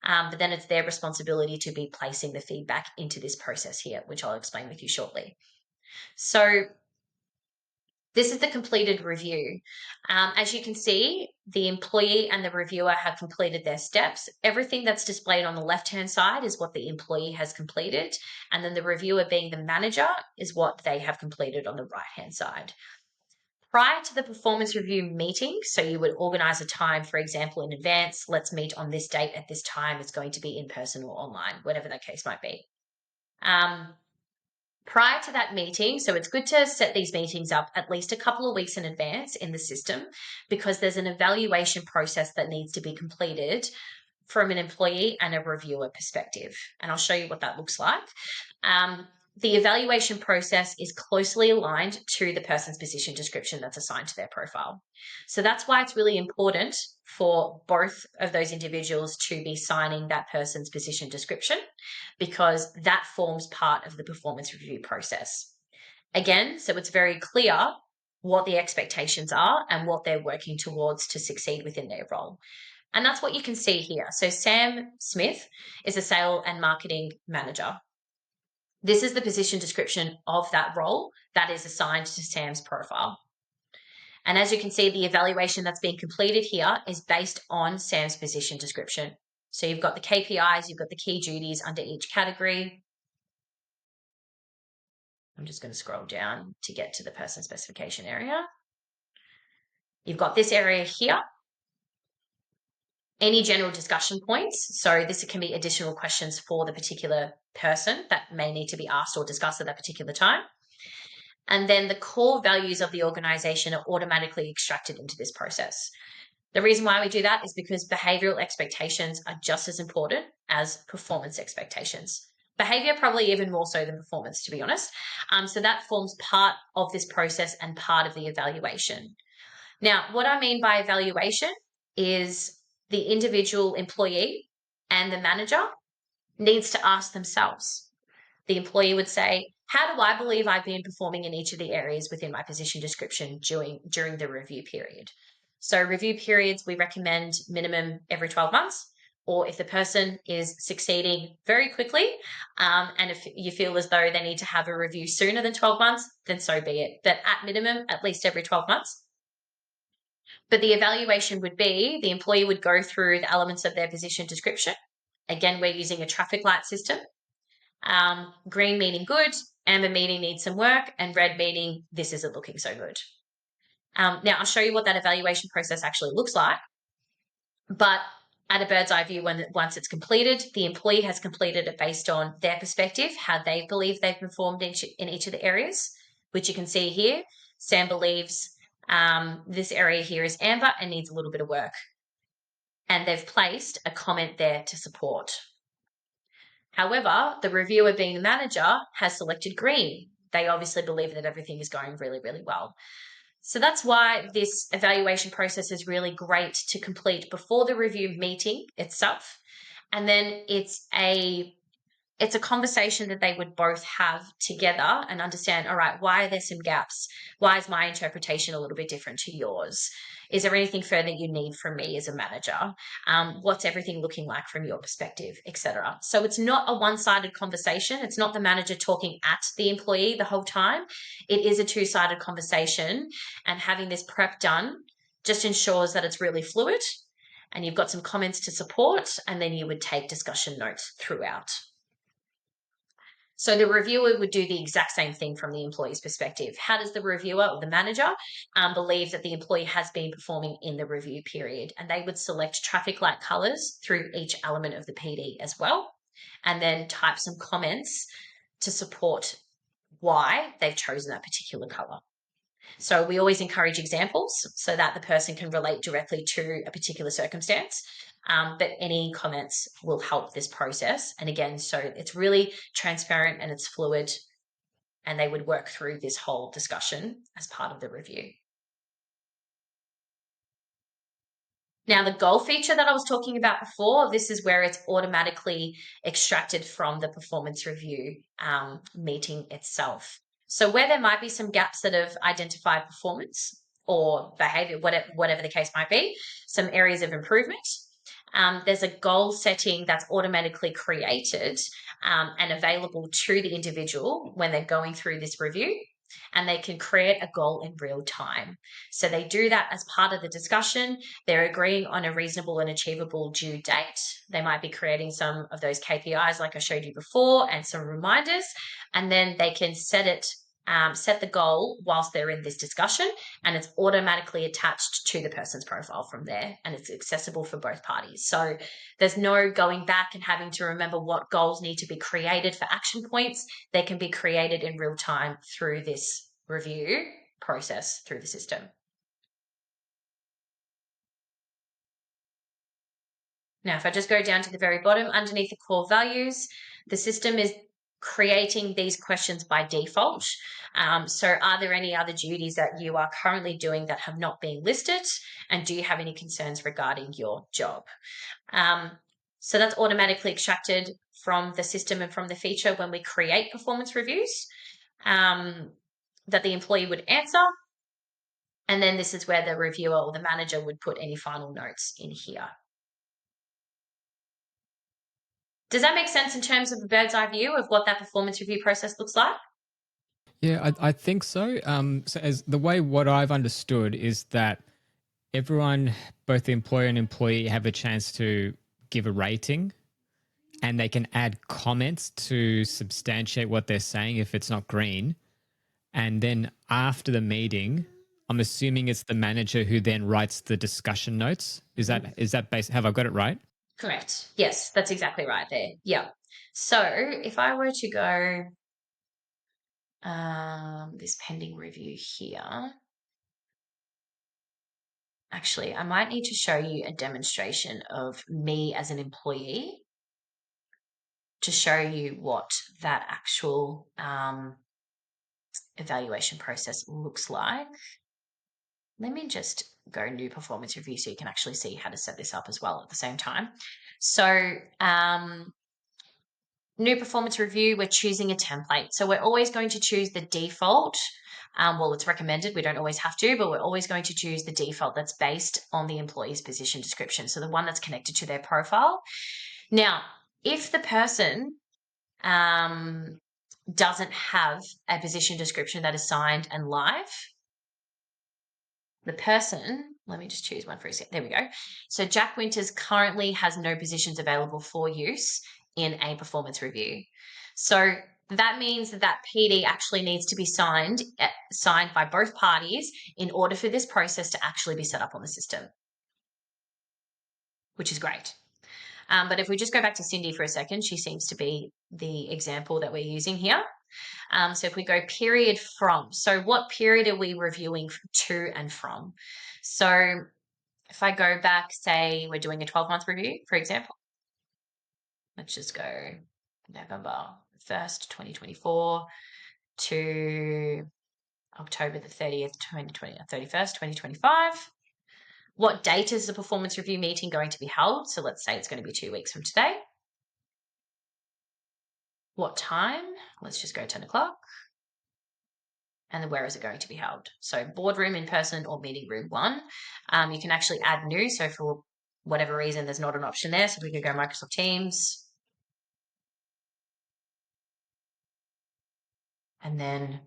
But then it's their responsibility to be placing the feedback into this process here, which I'll explain with you shortly. So this is the completed review. As you can see, the employee and the reviewer have completed their steps. Everything that's displayed on the left-hand side is what the employee has completed, and then the reviewer, being the manager, is what they have completed on the right-hand side. Prior to the performance review meeting, so you would organize a time, for example, in advance, let's meet on this date at this time. It's going to be in person or online, whatever that case might be. Prior to that meeting, so it's good to set these meetings up at least a couple of weeks in advance in the system, because there's an evaluation process that needs to be completed from an employee and a reviewer perspective. And I'll show you what that looks like. The evaluation process is closely aligned to the person's position description that's assigned to their profile. So that's why it's really important for both of those individuals to be signing that person's position description, because that forms part of the performance review process. Again, so it's very clear what the expectations are and what they're working towards to succeed within their role. And that's what you can see here. So Sam Smith is a sale and marketing manager. This is the position description of that role that is assigned to Sam's profile. And as you can see, the evaluation that's been completed here is based on Sam's position description. So you've got the KPIs, you've got the key duties under each category. I'm just going to scroll down to get to the person specification area. You've got this area here. Any general discussion points. So this can be additional questions for the particular person that may need to be asked or discussed at that particular time. And then the core values of the organization are automatically extracted into this process. The reason why we do that is because behavioral expectations are just as important as performance expectations. Behavior probably even more so than performance, to be honest. So that forms part of this process and part of the evaluation. Now, what I mean by evaluation is the individual employee and the manager needs to ask themselves. The employee would say, how do I believe I've been performing in each of the areas within my position description during the review period? So review periods, we recommend minimum every 12 months. or if the person is succeeding very quickly, and if you feel as though they need to have a review sooner than 12 months, then so be it. But at minimum, at least every 12 months. But the evaluation would be the employee would go through the elements of their position description. Again, we're using a traffic light system. Green meaning good, amber meaning needs some work, and red meaning this isn't looking so good. Now, I'll show you what that evaluation process actually looks like. But at a bird's eye view, once it's completed, the employee has completed it based on their perspective, how they believe they've performed in each of the areas, which you can see here. Sam believes this area here is amber and needs a little bit of work. And they've placed a comment there to support. However, the reviewer, being the manager, has selected green. They obviously believe that everything is going really, really well. So that's why this evaluation process is really great to complete before the review meeting itself. And then it's a conversation that they would both have together and understand, all right, why are there some gaps? Why is my interpretation a little bit different to yours? Is there anything further you need from me as a manager? What's everything looking like from your perspective, etc. So it's not a one-sided conversation. It's not the manager talking at the employee the whole time. It is a two-sided conversation, and having this prep done just ensures that it's really fluid and you've got some comments to support, and then you would take discussion notes throughout. So the reviewer would do the exact same thing from the employee's perspective. How does the reviewer or the manager believe that the employee has been performing in the review period? And they would select traffic light colours through each element of the PD as well, and then type some comments to support why they've chosen that particular colour. So we always encourage examples so that the person can relate directly to a particular circumstance. But any comments will help this process. And again, so it's really transparent and it's fluid, and they would work through this whole discussion as part of the review. Now, the goal feature that I was talking about before, this is where it's automatically extracted from the performance review meeting itself. So where there might be some gaps that have identified performance or behavior, whatever the case might be, some areas of improvement, there's a goal setting that's automatically created and available to the individual when they're going through this review, and they can create a goal in real time. So they do that as part of the discussion. They're agreeing on a reasonable and achievable due date. They might be creating some of those KPIs like I showed you before and some reminders, and then they can set the goal whilst they're in this discussion, and it's automatically attached to the person's profile from there, and it's accessible for both parties. So there's no going back and having to remember what goals need to be created for action points. They can be created in real time through this review process through the system. Now, if I just go down to the very bottom, underneath the core values, the system is creating these questions by default. So are there any other duties that you are currently doing that have not been listed? And do you have any concerns regarding your job? So that's automatically extracted from the system and from the feature when we create performance reviews that the employee would answer. And then this is where the reviewer or the manager would put any final notes in here. Does that make sense in terms of a bird's eye view of what that performance review process looks like? Yeah, I think so. So as the way what I've understood is that everyone, both the employer and employee, have a chance to give a rating, and they can add comments to substantiate what they're saying if it's not green. And then after the meeting, I'm assuming it's the manager who then writes the discussion notes. Is that based? Have I got it right? Correct. Yes, that's exactly right there. Yeah. So if I were to go this pending review here, actually, I might need to show you a demonstration of me as an employee to show you what that actual evaluation process looks like. Let me just go new performance review so you can actually see how to set this up as well at the same time. So new performance review, we're choosing a template. So we're always going to choose the default Well, it's recommended. We don't always have to, but we're always going to choose the default that's based on the employee's position description. So the one that's connected to their profile. Now, if the person doesn't have a position description that is signed and live, the person, let me just choose one for a second. There we go. So Jack Winters currently has no positions available for use in a performance review. So that means that that PD actually needs to be signed by both parties in order for this process to actually be set up on the system, which is great. But if we just go back to Cindy for a second, she seems to be the example that we're using here. So if we go period from, so what period are we reviewing to and from? So if I go back, say we're doing a 12-month review, for example, let's just go November 1st, 2024 to October the 30th, 2020, 31st, 2025. What date is the performance review meeting going to be held? So let's say it's going to be 2 weeks from today. What time? Let's just go 10 o'clock. And then where is it going to be held? So boardroom, in person, or meeting room 1. You can actually add new. So for whatever reason, there's not an option there. So we could go Microsoft Teams. And then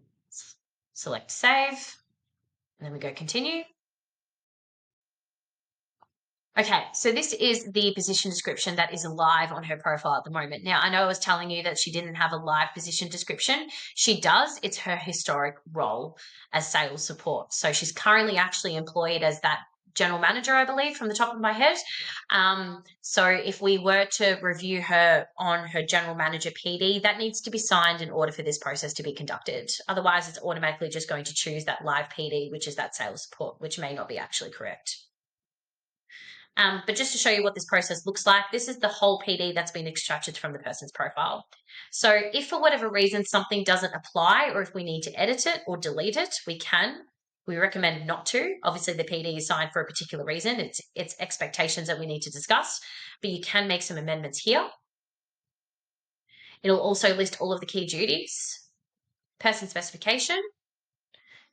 select save. And then we go continue. Okay, so this is the position description that is live on her profile at the moment. Now, I know I was telling you that she didn't have a live position description. She does. It's her historic role as sales support. So she's currently actually employed as that general manager, I believe, from the top of my head. So if we were to review her on her general manager PD, that needs to be signed in order for this process to be conducted. Otherwise, it's automatically just going to choose that live PD, which is that sales support, which may not be actually correct. But just to show you what this process looks like, this is the whole PD that's been extracted from the person's profile. So if for whatever reason something doesn't apply, or if we need to edit it or delete it, we can. We recommend not to. Obviously, the PD is signed for a particular reason. It's expectations that we need to discuss, but you can make some amendments here. It'll also list all of the key duties, person specification,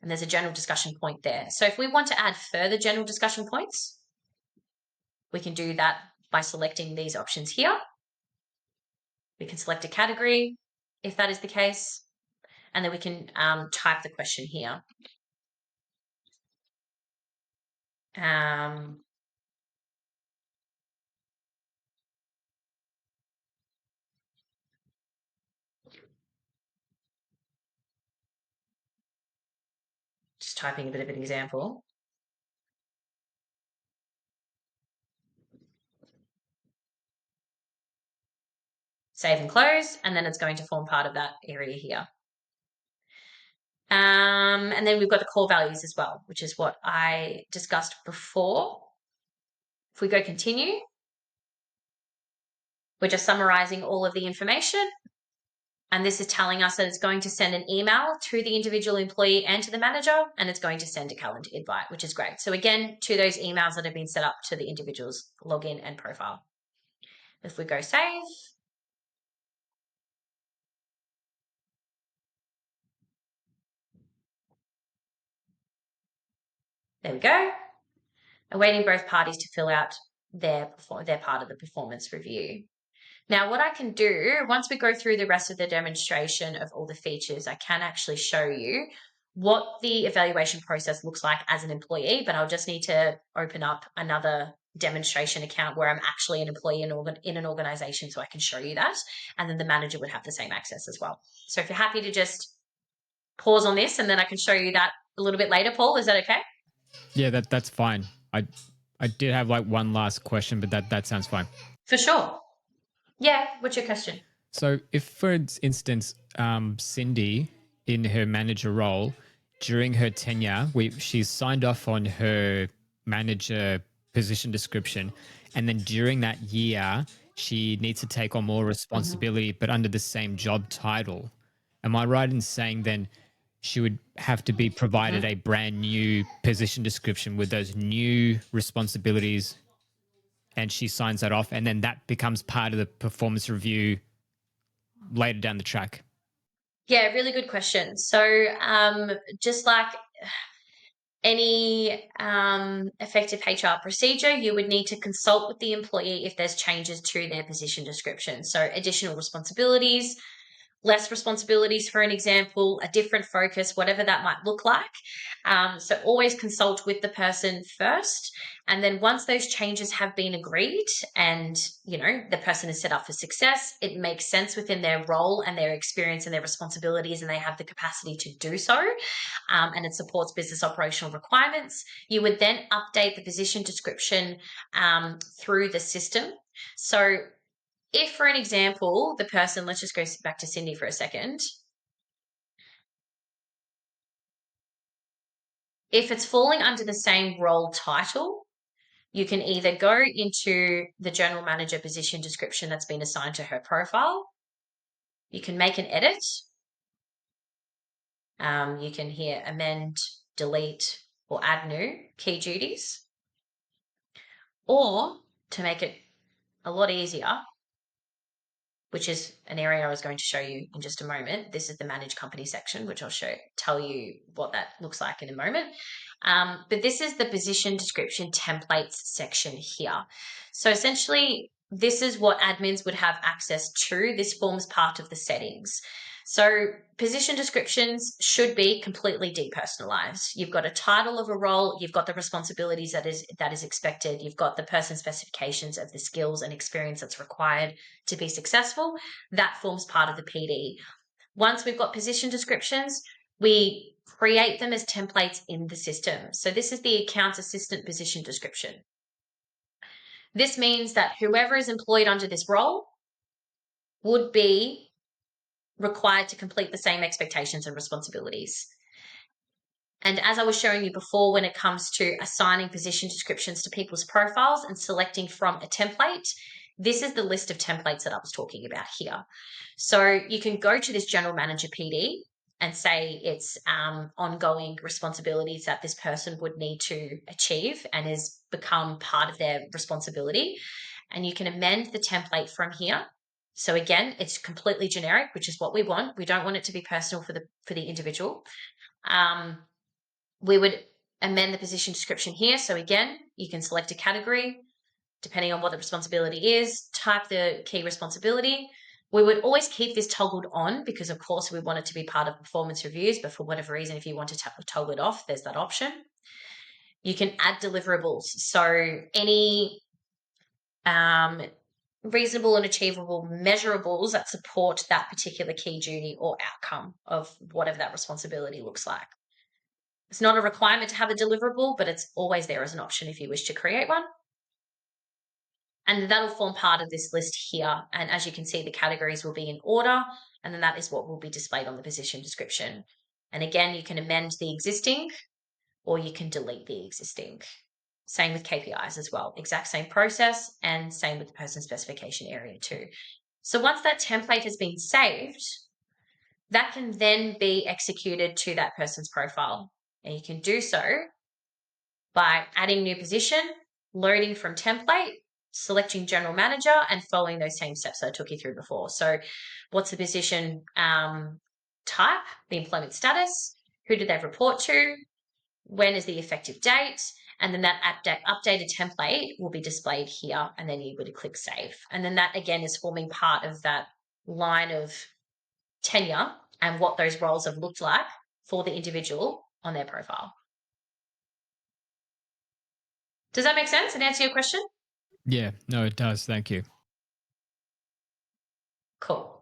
and there's a general discussion point there. So if we want to add further general discussion points, we can do that by selecting these options here. We can select a category if that is the case, and then we can type the question here. Just typing a bit of an example. Save and close, and then it's going to form part of that area here. And then we've got the core values as well, which is what I discussed before. If we go continue, we're just summarizing all of the information. And this is telling us that it's going to send an email to the individual employee and to the manager, and it's going to send a calendar invite, which is great. So again, to those emails that have been set up to the individual's login and profile. If we go save, there we go. Awaiting both parties to fill out their part of the performance review. Now, what I can do, once we go through the rest of the demonstration of all the features, I can actually show you what the evaluation process looks like as an employee, but I'll just need to open up another demonstration account where I'm actually an employee in an organization so I can show you that, and then the manager would have the same access as well. So if you're happy to just pause on this and then I can show you that a little bit later, Paul, is that okay? Yeah, that's fine. I did have like one last question, but that sounds fine. For sure. Yeah, what's your question? So if, for instance, Cindy, in her manager role, during her tenure, she's signed off on her manager position description, and then during that year, she needs to take on more responsibility, but under the same job title. Am I right in saying then she would have to be provided a brand new position description with those new responsibilities, and she signs that off, and then that becomes part of the performance review later down the track? Yeah, really good question. So, just like any effective HR procedure, you would need to consult with the employee if there's changes to their position description. So, additional responsibilities, less responsibilities, for an example, a different focus, whatever that might look like. So always consult with the person first. And then once those changes have been agreed and, the person is set up for success, it makes sense within their role and their experience and their responsibilities, and they have the capacity to do so. And it supports business operational requirements. You would then update the position description through the system. So if, for an example, the person, let's just go back to Cindy for a second. If it's falling under the same role title, you can either go into the general manager position description that's been assigned to her profile. You can make an edit. You can here amend, delete, or add new key duties. Or to make it a lot easier, which is an area I was going to show you in just a moment. This is the manage company section, which I'll tell you what that looks like in a moment. But this is the position description templates section here. So essentially, this is what admins would have access to. This forms part of the settings. So position descriptions should be completely depersonalized. You've got a title of a role, you've got the responsibilities that is expected, you've got the person specifications of the skills and experience that's required to be successful. That forms part of the PD. Once we've got position descriptions, we create them as templates in the system. So this is the accounts assistant position description. This means that whoever is employed under this role would be required to complete the same expectations and responsibilities. And as I was showing you before, when it comes to assigning position descriptions to people's profiles and selecting from a template, this is the list of templates that I was talking about here. So you can go to this general manager PD and say it's ongoing responsibilities that this person would need to achieve and has become part of their responsibility. And you can amend the template from here. So again, it's completely generic, which is what we want. We don't want it to be personal for the individual. We would amend the position description here. So again, you can select a category depending on what the responsibility is, type the key responsibility. We would always keep this toggled on because, of course, we want it to be part of performance reviews, but for whatever reason, if you want to toggle it off, there's that option. You can add deliverables. So any reasonable and achievable measurables that support that particular key duty or outcome of whatever that responsibility looks like. It's not a requirement to have a deliverable, but it's always there as an option if you wish to create one. And that'll form part of this list here. And as you can see, the categories will be in order, and then that is what will be displayed on the position description. And again, you can amend the existing or you can delete the existing. Same with KPIs as well. Exact same process, and same with the person specification area too. So once that template has been saved, that can then be executed to that person's profile. And you can do so by adding new position, loading from template, selecting general manager, and following those same steps that I took you through before. So what's the position type, the employment status, who did they report to, when is the effective date, and then that updated template will be displayed here, and then you would click save. And then that again is forming part of that line of tenure and what those roles have looked like for the individual on their profile. Does that make sense and answer your question? Yeah, no, it does. Thank you. Cool.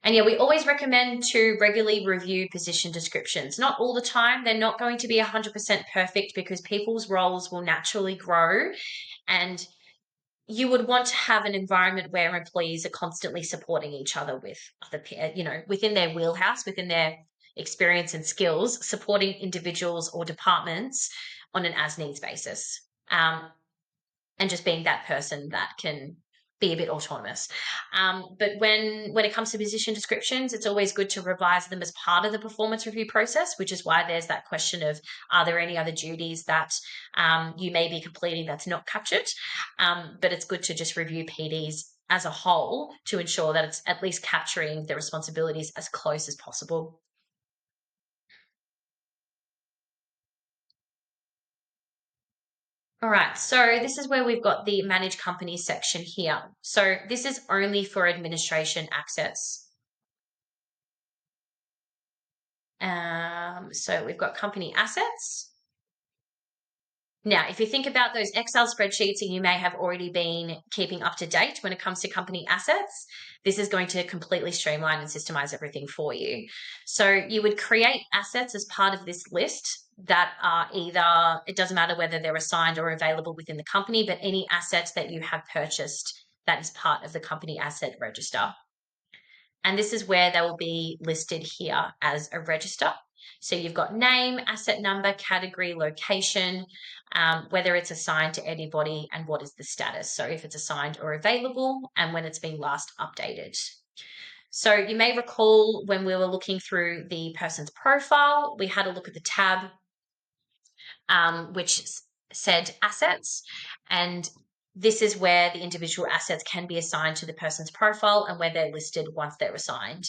And yeah, we always recommend to regularly review position descriptions. Not all the time. They're not going to be 100% perfect because people's roles will naturally grow. And you would want to have an environment where employees are constantly supporting each other with other, within their wheelhouse, within their experience and skills, supporting individuals or departments on an as needs basis. And just being that person that can be a bit autonomous. But when it comes to position descriptions, it's always good to revise them as part of the performance review process, which is why there's that question of, are there any other duties that you may be completing that's not captured? But it's good to just review PDs as a whole to ensure that it's at least capturing the responsibilities as close as possible. All right, so this is where we've got the manage companies section here. So this is only for administration access. So we've got company assets. Now, if you think about those Excel spreadsheets that you may have already been keeping up to date when it comes to company assets, this is going to completely streamline and systemize everything for you. So you would create assets as part of this list that are either, it doesn't matter whether they're assigned or available within the company, but any assets that you have purchased that is part of the company asset register. And this is where they will be listed here as a register. So you've got name, asset number, category, location, whether it's assigned to anybody, and what is the status. So if it's assigned or available, and when it's been last updated. So you may recall when we were looking through the person's profile, we had a look at the tab which said assets, and this is where the individual assets can be assigned to the person's profile and where they're listed once they're assigned.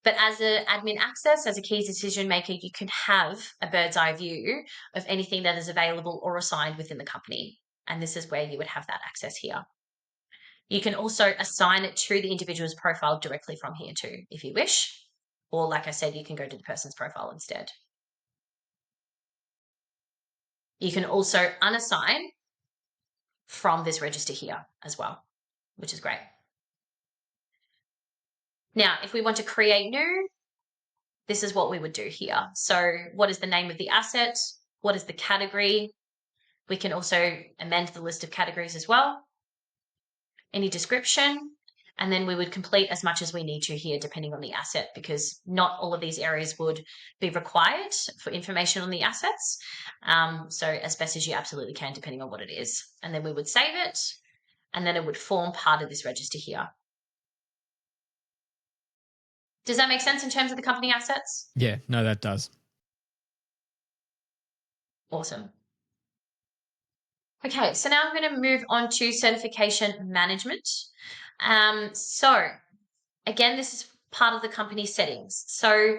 But as an admin access, as a key decision maker, you can have a bird's eye view of anything that is available or assigned within the company. And this is where you would have that access here. You can also assign it to the individual's profile directly from here too, if you wish. Or like I said, you can go to the person's profile instead. You can also unassign from this register here as well, which is great. Now, if we want to create new, this is what we would do here. So what is the name of the asset? What is the category? We can also amend the list of categories as well. Any description, and then we would complete as much as we need to here depending on the asset, because not all of these areas would be required for information on the assets. So as best as you absolutely can depending on what it is. And then we would save it, and then it would form part of this register here. Does that make sense in terms of the company assets? Yeah, no, that does. Awesome. Okay, so now I'm going to move on to certification management. So again, this is part of the company settings. So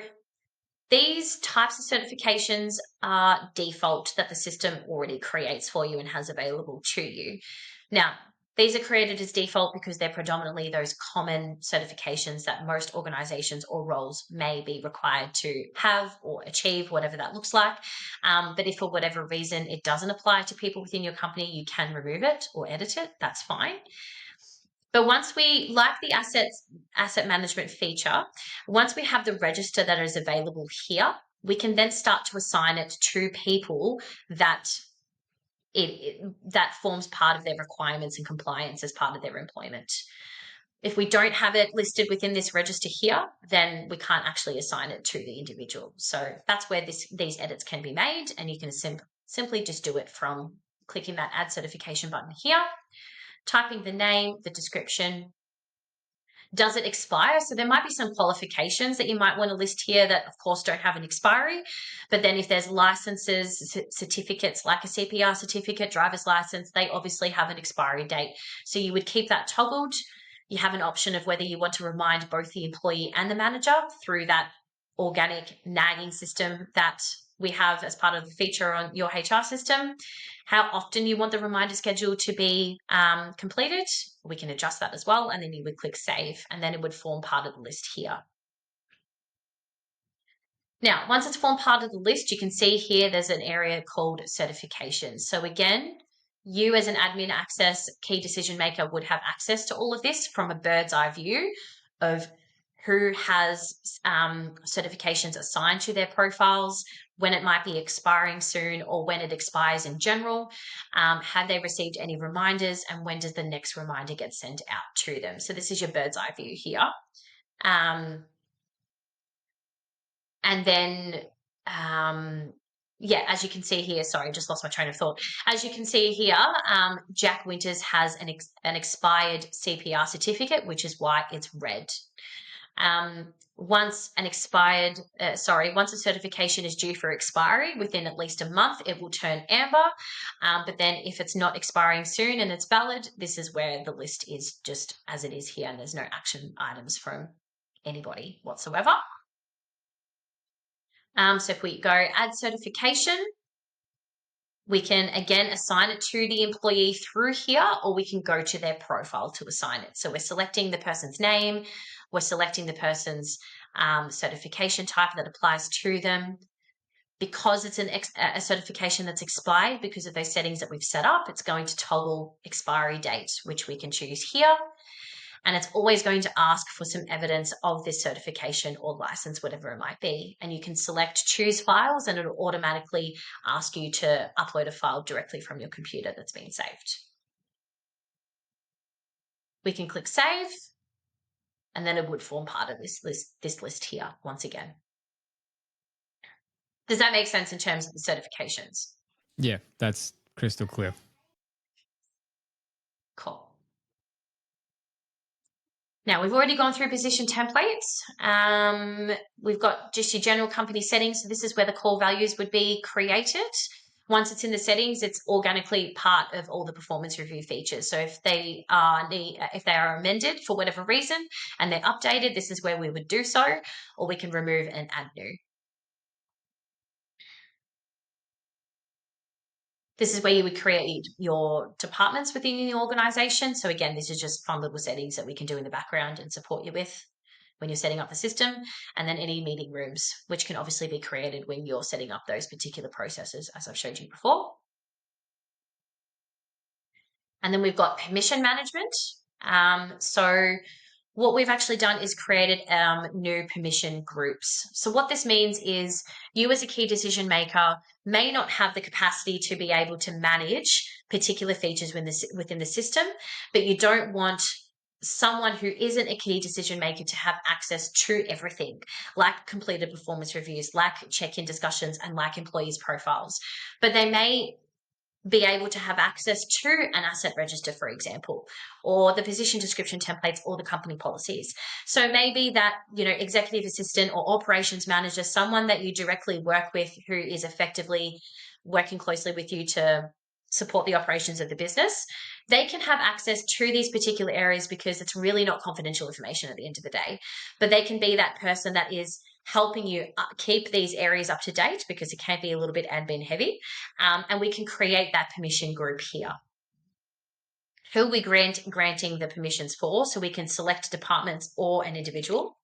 these types of certifications are default that the system already creates for you and has available to you. Now, these are created as default because they're predominantly those common certifications that most organizations or roles may be required to have or achieve, whatever that looks like. But if for whatever reason it doesn't apply to people within your company, you can remove it or edit it. That's fine. But once we, like the asset management feature, once we have the register that is available here, we can then start to assign it to people that that forms part of their requirements and compliance as part of their employment. If we don't have it listed within this register here, then we can't actually assign it to the individual. So that's where these edits can be made, and you can simply just do it from clicking that add certification button here, typing the name, the description. Does it expire? So there might be some qualifications that you might want to list here that of course don't have an expiry, but then if there's licenses, certificates like a CPR certificate, driver's license, they obviously have an expiry date. So you would keep that toggled. You have an option of whether you want to remind both the employee and the manager through that organic nagging system that we have as part of the feature on your HR system. How often you want the reminder schedule to be completed, we can adjust that as well. And then you would click save, and then it would form part of the list here. Now, once it's formed part of the list, you can see here there's an area called certifications. So again, you as an admin access key decision maker would have access to all of this from a bird's eye view of who has certifications assigned to their profiles, when it might be expiring soon or when it expires in general. Have they received any reminders, and when does the next reminder get sent out to them? So this is your bird's eye view here. And then, yeah, as you can see here, sorry, just lost my train of thought. As you can see here, Jack Winters has an expired CPR certificate, which is why it's red. Once a certification is due for expiry within at least a month, it will turn amber. But then if it's not expiring soon and it's valid, this is where the list is just as it is here, and there's no action items from anybody whatsoever. So if we go add certification, we can again assign it to the employee through here, or we can go to their profile to assign it. So we're selecting the person's name, we're selecting the person's certification type that applies to them. Because it's a certification that's expired because of those settings that we've set up, it's going to toggle expiry date, which we can choose here. And it's always going to ask for some evidence of this certification or license, whatever it might be. And you can select choose files, and it'll automatically ask you to upload a file directly from your computer that's been saved. We can click save, and then it would form part of this list here once again. Does that make sense in terms of the certifications? Yeah, that's crystal clear. Cool. Now, we've already gone through position templates. We've got just your general company settings. So this is where the core values would be created. Once it's in the settings, it's organically part of all the performance review features. So if they are amended for whatever reason and they're updated, this is where we would do so, or we can remove and add new. This is where you would create your departments within the organization. So again, this is just fun little settings that we can do in the background and support you with when you're setting up the system. And then any meeting rooms, which can obviously be created when you're setting up those particular processes, as I've showed you before. And then we've got permission management. So what we've actually done is created new permission groups. So what this means is you as a key decision maker may not have the capacity to be able to manage particular features within the system, but you don't want someone who isn't a key decision maker to have access to everything, like completed performance reviews, like check-in discussions, and like employees' profiles. But they may be able to have access to an asset register, for example, or the position description templates or the company policies. So maybe that, executive assistant or operations manager, someone that you directly work with who is effectively working closely with you to support the operations of the business, they can have access to these particular areas because it's really not confidential information at the end of the day. But they can be that person that is helping you keep these areas up to date, because it can be a little bit admin heavy. And we can create that permission group here. Who we granting the permissions for, so we can select departments or an individual.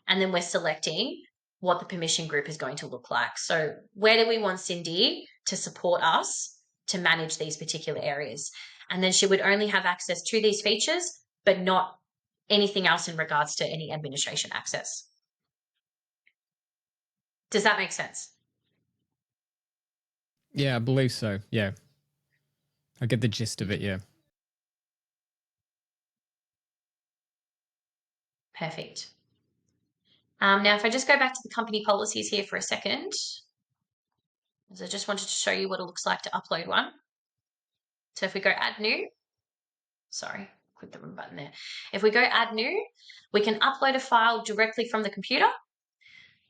And then we're selecting what the permission group is going to look like. So where do we want Cindy to support us to manage these particular areas? And then she would only have access to these features, but not anything else in regards to any administration access. Does that make sense? Yeah, I believe so. Yeah. I get the gist of it, yeah. Perfect. Now, if I just go back to the company policies here for a second, as I just wanted to show you what it looks like to upload one. So if we go add new, sorry, click the wrong button there. If we go add new, we can upload a file directly from the computer.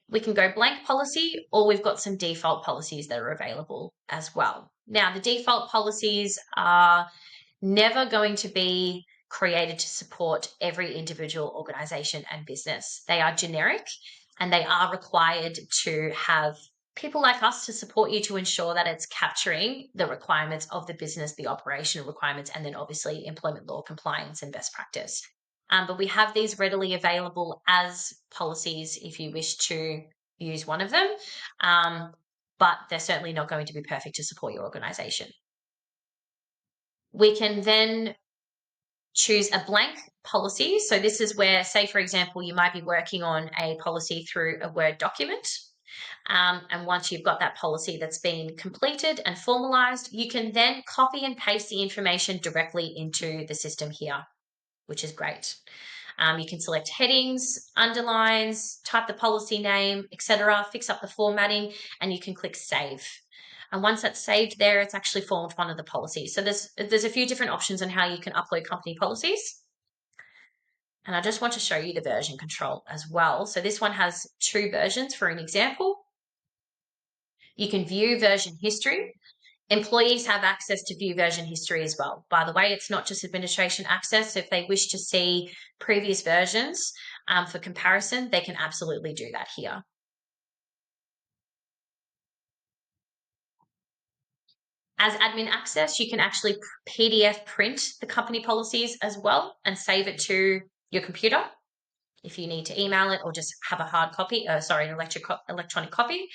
We can go blank policy, or we've got some default policies that are available as well. Now, the default policies are never going to be created to support every individual organization and business. They are generic, and they are required to have people like us to support you to ensure that it's capturing the requirements of the business, the operational requirements, and then obviously employment law compliance and best practice. But we have these readily available as policies if you wish to use one of them. But they're certainly not going to be perfect to support your organization. We can then choose a blank policy. So this is where, say, for example, you might be working on a policy through a Word document. And once you've got that policy that's been completed and formalized, you can then copy and paste the information directly into the system here, which is great. You can select headings, underlines, type the policy name, etc., fix up the formatting, and you can click save. And once that's saved there, it's actually formed one of the policies. So there's a few different options on how you can upload company policies. And I just want to show you the version control as well. So this one has 2 versions for an example. You can view version history. Employees have access to view version history as well. By the way, it's not just administration access. So if they wish to see previous versions for comparison, they can absolutely do that here. As admin access, you can actually PDF print the company policies as well and save it to your computer if you need to email it or just have a hard copy, an electronic copy.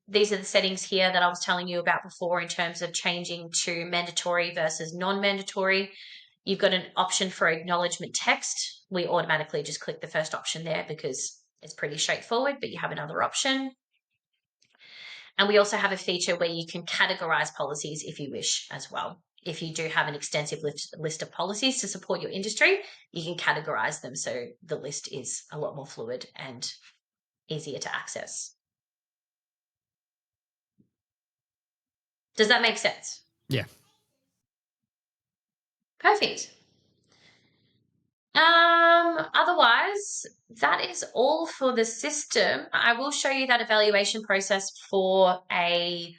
These are the settings here that I was telling you about before in terms of changing to mandatory versus non-mandatory. You've got an option for acknowledgement text. We automatically just click the first option there because it's pretty straightforward, but you have another option. And we also have a feature where you can categorize policies if you wish as well. If you do have an extensive list of policies to support your industry, you can categorize them so the list is a lot more fluid and easier to access. Does that make sense? Yeah. Perfect. Otherwise, that is all for the system. I will show you that evaluation process for an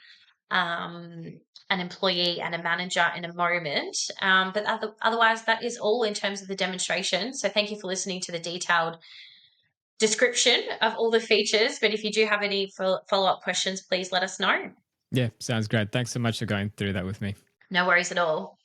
employee and a manager in a moment. But otherwise, that is all in terms of the demonstration. So thank you for listening to the detailed description of all the features. But if you do have any follow-up questions, please let us know. Yeah, sounds great. Thanks so much for going through that with me. No worries at all.